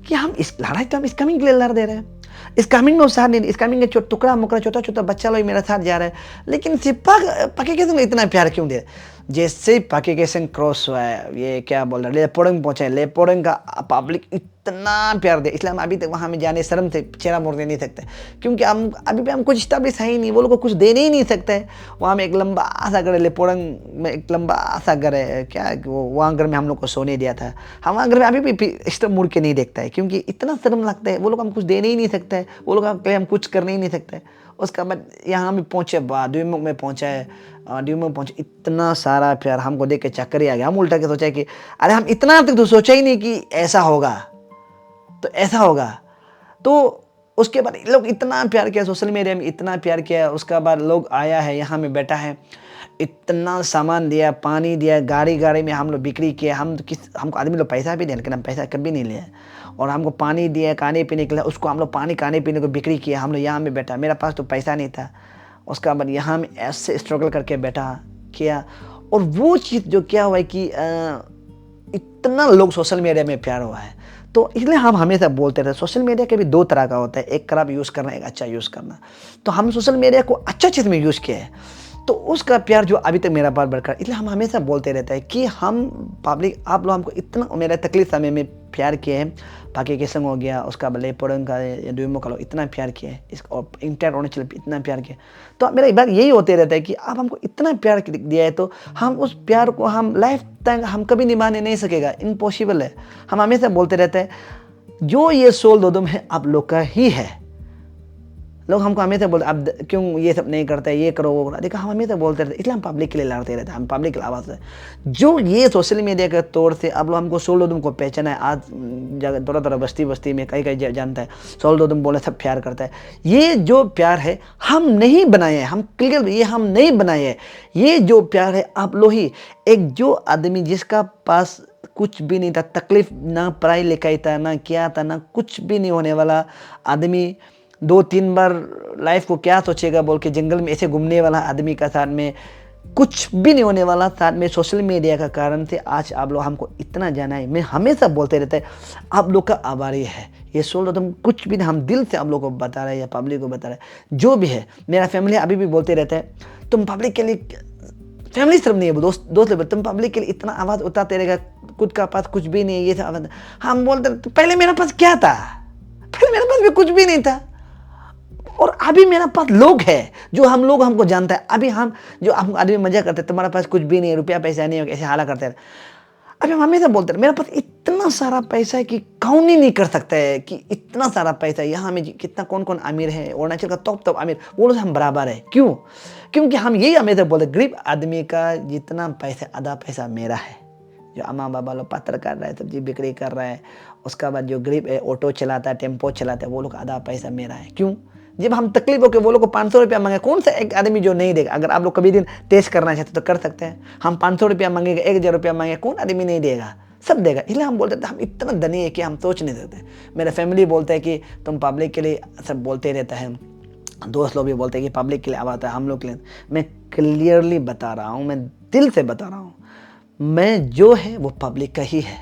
कि हम इस लड़ाई तो हम इस कमिंग के लिए लड़ दे रहे हैं। इस कमिंग में साथ नहीं, इस कमिंग के टुकड़ा मुकड़ा छोटा बच्चा लोग मेरा साथ जा रहा है, लेकिन सिपा पाकि के संग इतना प्यार क्यों दे रहे। जैसे ही पाकि के संग क्रॉस हुआ है, ये क्या बोल रहे हैं, लेपोड़ंग पहुँचे, लेपोड़ंग का पब्लिक इतना प्यार दे, इसलिए हम अभी तक वहाँ में जाने शर्म से चेहरा मोड़ने नहीं सकते, क्योंकि हम अभी भी हम कुछ इस्टेब्लिश है ही नहीं, वो लोग को कुछ देने ही नहीं सकते। वहाँ में एक लंबा सा घर है, लेपोड़ंग में एक लंबा सा घर है, क्या वो वहाँ घर में हम लोग को सोने दिया था। हम वहाँ घर में अभी भी इस तरह मुड़ के नहीं देखता है, क्योंकि इतना शर्म लगता है। वो लोग हम कुछ देने ही नहीं सकते, वो लोग हम कुछ करने ही नहीं सकते। उसका बाद यहाँ भी पहुँचे, ड्यूमुख में पहुँचा है, ड्यूमुख में पहुँचे, इतना सारा प्यार हमको देख के चक्कर ही आ गया। हम उल्टा के सोचा कि अरे हम इतना तक तो सोचा ही नहीं कि ऐसा होगा, तो ऐसा होगा। तो उसके बाद लोग इतना प्यार किया, सोशल मीडिया में इतना प्यार किया। उसका बाद लोग आया है, यहाँ में बैठा है, इतना सामान दिया, पानी दिया, गाड़ी में हम लोग बिक्री किए। हमको आदमी लोग पैसा भी दिया, लेकिन हम पैसा कभी नहीं लिया। और हमको पानी दिया खाने पीने के लिए, उसको हम लोग पानी खाने पीने को बिक्री किया। हम लोग यहाँ में बैठा, मेरा पास तो पैसा नहीं था। उसका बाद यहाँ में ऐसे स्ट्रगल करके बैठा किया। और वो चीज़ जो क्या हुआ है कि इतना लोग सोशल मीडिया में प्यार हुआ है। तो इसलिए हम हमेशा बोलते रहते, सोशल मीडिया के भी दो तरह का होता है, एक खराब यूज़ करना, एक अच्छा यूज़ करना। तो हम सोशल मीडिया को अच्छा चीज़ में यूज़ किया है, तो उसका प्यार जो अभी तक मेरा पास बरकरार। इसलिए हम हमेशा बोलते रहते हैं कि हम पब्लिक, आप लोग हमको इतना मेरा तकलीफ समय में प्यार किए हैं। पाकि के संग हो गया, उसका लेपोड़ंग का या ड्यूमुख का लोग इतना प्यार किए हैं, इस और इंटर अरुणाचल इतना प्यार किया। तो मेरा एक बार यही होते रहता है कि आप हमको इतना प्यार दिया है, तो हम उस प्यार को हम लाइफ टाइम हम कभी निभाने नहीं सकेगा, इम्पॉसिबल है। हम हमेशा बोलते रहते हैं जो ये सोल दोदम है आप लोग का ही है, लोग हमको हमेशा बोलते अब क्यों ये सब नहीं करते, ये करो वो करो। देखो हम हमेशा बोलते रहते, इसलिए हम पब्लिक के लिए लड़ते रहते हैं, हम पब्लिक के लिए आवाज़ है। जो ये सोशल मीडिया के तौर से अब लोग हमको सोल्डोदुम को पहचाना है। आज जगह थोड़ा थोड़ा बस्ती बस्ती में कहीं कहीं जानता है सोल्डोदुम बोले सब प्यार करता है। ये जो प्यार है हम नहीं बनाए हैं, हम क्लियर, ये हम नहीं बनाए हैं। ये जो प्यार है आप लोग ही, एक जो आदमी जिसका पास कुछ भी नहीं था, तकलीफ ना पढ़ाई लिखाई था, ना क्या था, ना कुछ भी नहीं होने वाला आदमी 2-3 बार लाइफ को क्या सोचेगा बोल के जंगल में ऐसे घूमने वाला आदमी का साथ में कुछ भी नहीं होने वाला, साथ में सोशल मीडिया का कारण से आज आप लोग हमको इतना जाना है। मैं हमेशा बोलते रहते हैं आप लोग का आभारी है। ये सोल्डोदुम कुछ भी नहीं, हम दिल से आप लोग को बता रहे हैं या पब्लिक को बता रहे हैं जो भी है। मेरा फैमिली अभी भी बोलते रहता है तुम पब्लिक के लिए, फैमिली सिर्फ नहीं है, दोस्त लोग, तुम पब्लिक के लिए इतना आवाज़ उठाते रहेगा, खुद का पास कुछ भी नहीं है, ये सब। हम बोलते तो पहले मेरे पास क्या था, पहले मेरे पास भी कुछ भी नहीं था, और अभी मेरा पास लोग है जो हम लोग हमको जानता है। अभी हम जो हम आदमी मजा करते हैं तुम्हारे पास कुछ भी नहीं है, रुपया पैसा नहीं है, ऐसे हाला करते हैं। अभी हम हमेशा बोलते हैं मेरे पास इतना सारा पैसा है कि कौन ही नहीं कर सकता है, कि इतना सारा पैसा है। यहाँ में कितना कौन कौन अमीर है, अरुणाचल का टॉप अमीर, वो लोग हम बराबर है। क्यों? क्योंकि हम यही हमेशा बोलते गरीब आदमी का जितना पैसा आधा पैसा मेरा है। जो अम्मा बाबा लोग पत्र कर रहा है, सब्जी बिक्री कर रहा है, उसका बाद जो गरीब है ऑटो चलाता है, टेम्पो चलाता है, वो लोग आधा पैसा मेरा है। क्यों? जब हम तकलीफ होकर वो लोग को 500 रुपया मांगे, कौन सा एक आदमी जो नहीं देगा? अगर आप लोग कभी दिन टेस्ट करना चाहते तो कर सकते हैं। हम 500 रुपया मांगेंगे, 1000 रुपया मांगे, कौन आदमी नहीं देगा? सब देगा। इसलिए हम बोलते थे हम इतना धनी है कि हम सोच नहीं सकते। मेरा फैमिली बोलता है कि तुम पब्लिक के लिए सब बोलते रहता है, दोस्त लोग भी बोलते हैं कि पब्लिक के लिए आवाज़ है, हम लोग के लिए। मैं क्लियरली बता रहा हूँ, मैं दिल से बता रहा हूँ, मैं जो है वो पब्लिक का ही है।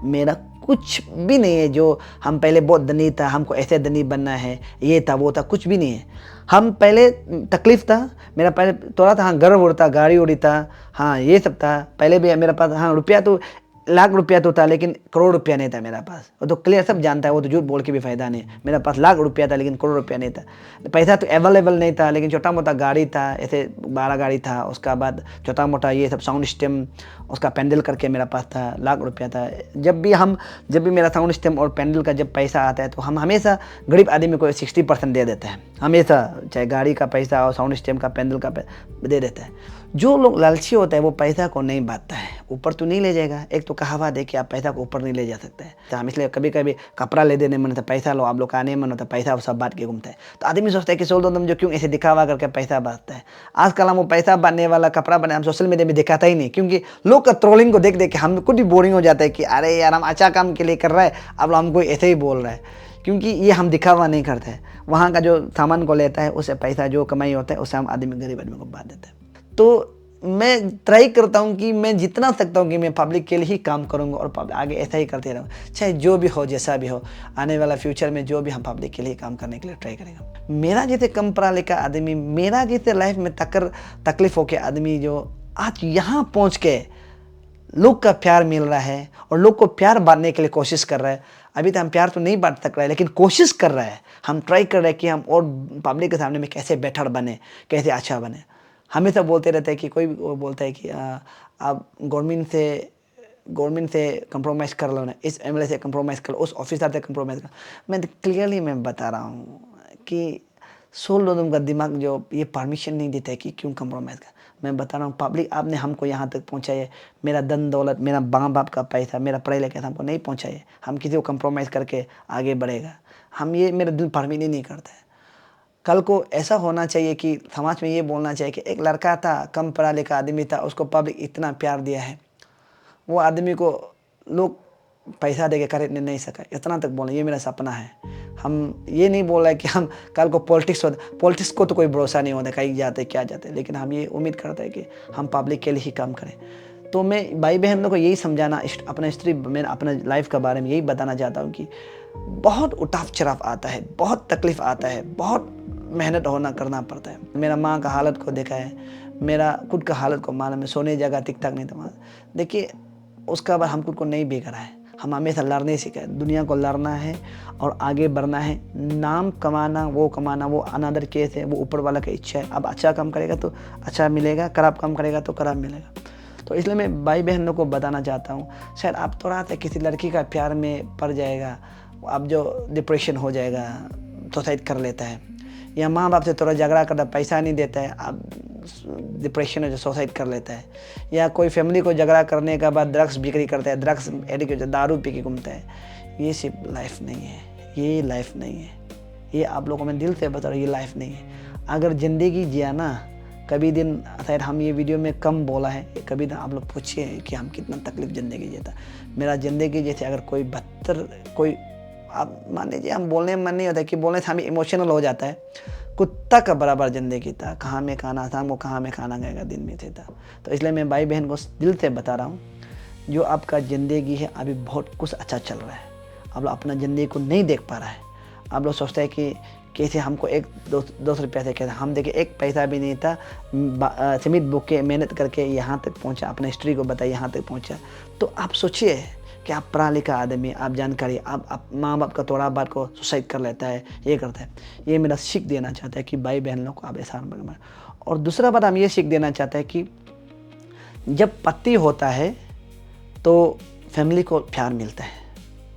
मेरा कुछ भी नहीं है जो हम पहले बहुत धनी था, हमको ऐसे धनी बनना है, ये था वो था, कुछ भी नहीं है। हम पहले तकलीफ था मेरा, पहले थोड़ा था, हाँ घर उड़ता, गाड़ी उड़ी था, हाँ ये सब था पहले भी मेरे पास। हाँ रुपया तो लाख रुपया तो था, लेकिन करोड़ रुपया नहीं था मेरा पास। वो तो क्लियर सब जानता है, वो तो झूठ बोल के भी फायदा नहीं। मेरा पास लाख रुपया था लेकिन करोड़ रुपया नहीं था। पैसा तो अवेलेबल नहीं था, लेकिन छोटा मोटा गाड़ी था, ऐसे 12 गाड़ी था। उसका बाद छोटा मोटा ये सब साउंड सिस्टम, उसका पैंडल करके मेरा पास था, लाख रुपया था। जब भी मेरा साउंड सिस्टम और पैंडल का जब पैसा आता है तो हम हमेशा गरीब आदमी को 60% दे देते हैं, हमेशा, चाहे गाड़ी का पैसा और साउंड सिस्टम का पैंडल का दे देते हैं। जो लोग लालची होता है वो पैसा को नहीं बांटता है, ऊपर तो नहीं ले जाएगा। एक तो कहावत है कि आप पैसा को ऊपर नहीं ले जा सकते हैं। तो हम इसलिए कभी कभी कपड़ा ले देने मन होता है, पैसा लो, आप लोग का नहीं मन होता, पैसा सब बांट के घूमता है। तो आदमी सोचता है कि सोल्डोदुम जो क्यों ऐसे दिखावा करके पैसा बांटता है। आजकल हम वो पैसा बांटने वाला कपड़ा बने हम सोशल मीडिया में दिखाता ही नहीं, क्योंकि लोग का ट्रोलिंग को देख देख के हम खुद भी बोरिंग हो जाता है कि अरे यार हम अच्छा काम के लिए कर रहा है, अब हमको ऐसे ही बोल रहा है। क्योंकि ये हम दिखावा नहीं करते हैं। वहाँ का जो सामान को लेता है उससे पैसा जो कमाई होता है उससे हम आदमी गरीब आदमी को बांट देते हैं। तो मैं ट्राई करता हूँ कि मैं जितना सकता हूँ कि मैं पब्लिक के लिए ही काम करूँगा और आगे ऐसा ही करते रहूँ, चाहे जो भी हो, जैसा भी हो। आने वाला फ्यूचर में जो भी हम पब्लिक के लिए काम करने के लिए ट्राई करेंगे। मेरा जैसे कम पढ़ा लिखा आदमी, मेरा जैसे लाइफ में तकलीफ हो के आदमी जो आज यहाँ पहुँच के लोग का प्यार मिल रहा है और लोग को प्यार बांटने के लिए कोशिश कर रहा है। अभी तो हम प्यार तो नहीं बांट सक रहे हैं, लेकिन कोशिश कर रहा है। हम ट्राई कर रहे हैं कि हम और पब्लिक के सामने में कैसे बेटर बने, कैसे अच्छा बने। हमेशा बोलते रहते हैं कि कोई बोलता है कि आप गवर्नमेंट से कंप्रोमाइज़ कर लो ना, इस एमएलए से कंप्रोमाइज़ कर लो, उस ऑफिसर से कंप्रोमाइज़ कर लो। मैं क्लियरली मैं बता रहा हूँ कि सोल्डोदुम का दिमाग जो ये परमिशन नहीं देता है कि क्यों कंप्रोमाइज़ कर। मैं बता रहा हूँ पब्लिक, आपने हमको यहाँ तक पहुँचाया, मेरा धन दौलत, मेरा माँ बाप का पैसा, मेरा पढ़ाई लिखाई हमको नहीं पहुँचाया। हम किसी को कंप्रोमाइज़ करके आगे बढ़ेगा, हम ये मेरा दिल परमिट नहीं करता है। कल को ऐसा होना चाहिए कि समाज में ये बोलना चाहिए कि एक लड़का था, कम पढ़ा लिखा आदमी था, उसको पब्लिक इतना प्यार दिया है, वो आदमी को लोग पैसा दे के खरीदने नहीं सका। इतना तक बोलना, ये मेरा सपना है। हम ये नहीं बोल रहे कि हम कल को पॉलिटिक्स को तो कोई भरोसा नहीं होता, कहीं जाते क्या जाते, लेकिन हम ये उम्मीद करते हैं कि हम पब्लिक के लिए ही काम करें। तो मैं भाई बहन लोगों को यही समझाना, अपना हिस्ट्री, मैं अपना लाइफ के बारे में यही बताना चाहता हूँ कि बहुत उतार चढ़ाव आता है, बहुत तकलीफ़ आता है, बहुत मेहनत करना पड़ता है। मेरा माँ का हालत को देखा है, मेरा खुद का हालत को मालूम है, सोने जगह टिक टाक नहीं था। देखिए उसका बाद हम खुद को नहीं बिगड़ा है, हम हमेशा लड़ने सीखा है। दुनिया को लड़ना है और आगे बढ़ना है। नाम कमाना वो अनदर केस है, वो ऊपर वाला की इच्छा है। अब अच्छा काम करेगा तो अच्छा मिलेगा, खराब काम करेगा तो खराब मिलेगा। तो इसलिए मैं भाई बहनों को बताना चाहता हूँ, शायद आप थोड़ा सा किसी लड़की का प्यार में पड़ जाएगा, अब जो डिप्रेशन हो जाएगा, सुसाइड कर लेता है, या माँ बाप से थोड़ा झगड़ा करता, पैसा नहीं देता है, अब डिप्रेशन में सुसाइड कर लेता है, या कोई फैमिली को झगड़ा करने के बाद ड्रग्स बिक्री करता है, ड्रग्स एडिक्ट, दारू पी के घूमता है। ये सिर्फ लाइफ नहीं है, ये लाइफ नहीं है। ये आप लोगों को मैं दिल से बता रहा हूँ, ये लाइफ नहीं है। अगर ज़िंदगी जिया ना, कभी दिन शायद हम ये वीडियो में कम बोला है, कभी दिन आप लोग पूछिए कि हम कितना तकलीफ ज़िंदगी जीता। मेरा ज़िंदगी जैसे अगर कोई 72 कोई, आप मान लीजिए, हम बोलने में मन नहीं होता कि बोलने से हमें इमोशनल हो जाता है, कुत्ता का बराबर ज़िंदगी था। कहाँ में खाना था हमको, कहाँ में खाना गएगा, दिन में था। तो इसलिए मैं भाई बहन को दिल से बता रहा हूँ, जो आपका ज़िंदगी है अभी बहुत कुछ अच्छा चल रहा है, आप लोग अपना ज़िंदगी को नहीं देख पा रहा है। आप लोग सोचते हैं कि कैसे हमको 1-2 रुपये से कैसे, हम देखिए 1 पैसा भी नहीं था, सीमित बुक के मेहनत करके यहाँ तक पहुँचा, अपने हिस्ट्री को बताइए यहाँ तक पहुँचा। तो आप सोचिए कि आप पढ़ा लिखा आदमी, आप जानकारी, आप माँ बाप का थोड़ा बात को सुसाइड कर लेता है, ये करता है। ये मेरा सीख देना चाहता है कि भाई बहन लोग को आप ऐसा बना। और दूसरा बात हम ये सीख देना चाहते हैं कि जब पति होता है तो फैमिली को प्यार मिलता है,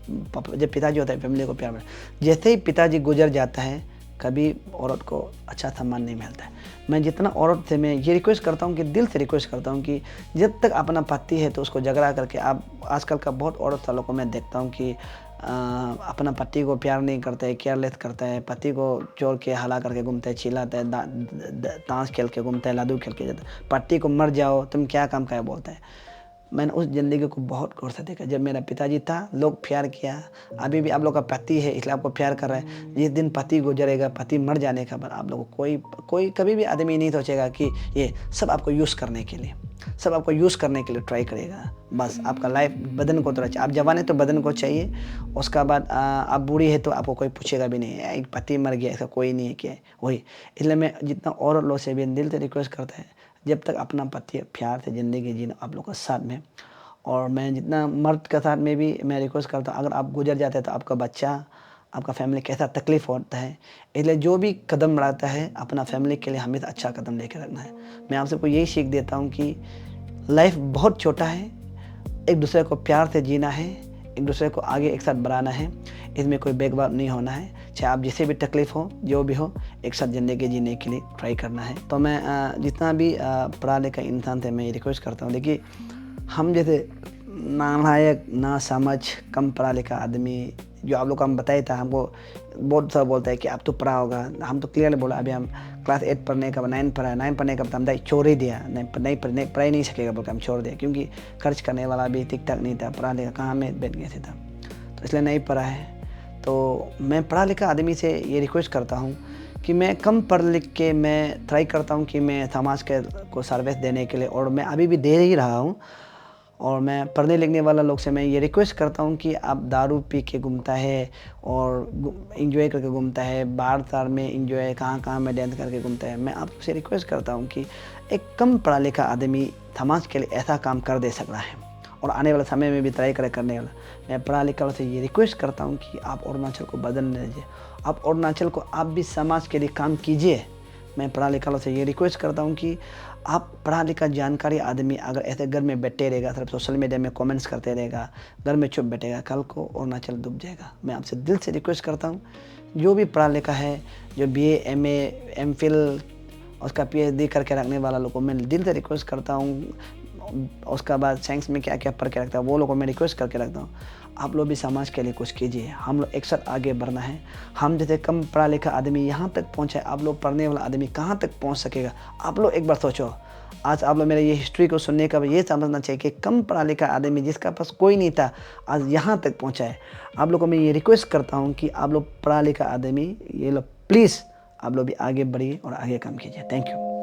जब पिताजी होता है फैमिली को प्यार मिलता है। जैसे ही पिताजी गुजर जाता है, कभी औरत को अच्छा सम्मान नहीं मिलता है। मैं जितना औरत से मैं ये रिक्वेस्ट करता हूँ कि दिल से रिक्वेस्ट करता हूँ कि जब तक अपना पति है तो उसको झगड़ा करके, आप आजकल का बहुत औरत वालों को मैं देखता हूँ कि अपना पति को प्यार नहीं करता है, केयरलेस करता है, पति को चोर के हला करके घूमता है, चिल्लाता है, ताश खेल के घूमता है, लादू खेल के जाता है, पति को मर जाओ तुम क्या काम का है बोलता है। मैंने उस ज़िंदगी को बहुत गौर से देखा। जब मेरा पिताजी था, लोग प्यार किया, अभी भी आप लोग का पति है इसलिए आपको प्यार कर रहा है। जिस दिन पति गुजरेगा, पति मर जाने का बाद आप लोगों को कोई कभी भी आदमी नहीं सोचेगा कि ये सब आपको यूज़ करने के लिए, सब आपको यूज़ करने के लिए ट्राई करेगा। बस आपका लाइफ बदन को थोड़ा चाहिए, आप जवान है तो बदन को चाहिए, उसका बाद आप बूढ़ी है तो आपको कोई पूछेगा भी नहीं, एक पति मर गया ऐसा कोई नहीं है क्या वही। इसलिए मैं जितना और लोग से भी दिल से रिक्वेस्ट करता है, जब तक अपना पति प्यार से ज़िंदगी जीना आप लोग के साथ में। और मैं जितना मर्द के साथ में भी मैं रिक्वेस्ट करता हूँ, अगर आप गुजर जाते हैं तो आपका बच्चा, आपका फैमिली कैसा तकलीफ़ होता है। इसलिए जो भी कदम बढ़ाता है अपना फैमिली के लिए हमेशा अच्छा कदम लेकर रखना है। मैं आप सबको यही सीख देता हूँ कि लाइफ बहुत छोटा है, एक दूसरे को प्यार से जीना है, एक दूसरे को आगे एक साथ बढ़ाना है, इसमें कोई भेदभाव नहीं होना है। चाहे आप जिसे भी तकलीफ़ हो, जो भी हो, एक साथ ज़िंदगी जीने के लिए ट्राई करना है। तो मैं जितना भी पढ़ा लिखा इंसान थे, मैं ये रिक्वेस्ट करता हूँ, देखिए हम जैसे नालायक, ना समझ, कम पढ़ा लिखा आदमी, जो आप लोग को हम बताया था, हमको बहुत सा बोलता है कि आप तो पढ़ा होगा। हम तो क्लियरली बोला, अभी हम क्लास 8 पढ़ने का 9 पढ़ा, 9 पढ़ने का हम छोड़ ही दिया, नहीं पढ़ नहीं सकेगा बोल के हम छोड़ दिया, क्योंकि खर्च करने वाला भी ठीक ठाक नहीं था, पढ़ा लिखा कहाँ में बैठ गया था, तो इसलिए नहीं पढ़ा है। तो मैं पढ़ा लिखा आदमी से ये रिक्वेस्ट करता हूँ कि मैं कम पढ़ लिख के मैं ट्राई करता हूँ कि मैं समाज के को सर्विस देने के लिए, और मैं अभी भी दे ही रहा हूँ। और मैं पढ़ने लिखने वाला लोग से मैं ये रिक्वेस्ट करता हूँ कि आप दारू पी के घूमता है और इंजॉय करके घूमता है, बाहर तार में इंजॉय, कहाँ में डांस करके घूमता है, मैं आपसे रिक्वेस्ट करता हूँ कि एक कम पढ़ा लिखा आदमी समाज के लिए ऐसा काम कर दे सक रहा है, और आने वाले समय में भी ट्राई करने वाला। मैं पढ़ा लिखा से ये रिक्वेस्ट करता हूँ कि आप अरुणाचल को बदलने दीजिए, आप अरुणाचल को आप भी समाज के लिए काम कीजिए। मैं पढ़ा लिखा से ये रिक्वेस्ट करता हूँ कि आप पढ़ा लिखा जानकारी आदमी अगर ऐसे घर में बैठे रहेगा, सिर्फ सोशल मीडिया में कमेंट्स करते रहेगा, घर में चुप बैठेगा, कल को अरुणाचल डूब जाएगा। मैं आपसे दिल से रिक्वेस्ट करता हूँ, जो भी पढ़ा लिखा है, जो BA MA MPhil उसका PhD करके रखने वाला लोगों को मैं दिल से रिक्वेस्ट करता हूँ, उसका बाद साइंस में क्या क्या पढ़ के रखता है वो लोगों को मैं रिक्वेस्ट करके रखता हूँ, आप लोग भी समाज के लिए कुछ कीजिए। हम लोग एक साथ आगे बढ़ना है। हम जैसे कम पढ़ा लिखा आदमी यहाँ तक पहुँचा है, आप लोग पढ़ने वाला आदमी कहाँ तक पहुँच सकेगा। आप लोग एक बार सोचो, आज आप लोग मेरे ये हिस्ट्री को सुनने का ये समझना चाहिए कि कम पढ़ा लिखा आदमी जिसका पास कोई नहीं था आज यहाँ तक पहुँचा है। आप लोग को मैं ये रिक्वेस्ट करता हूँ कि आप लोग पढ़ा लिखा आदमी ये लोग प्लीज़ आप लोग भी आगे बढ़िए और आगे काम कीजिए। Thank you.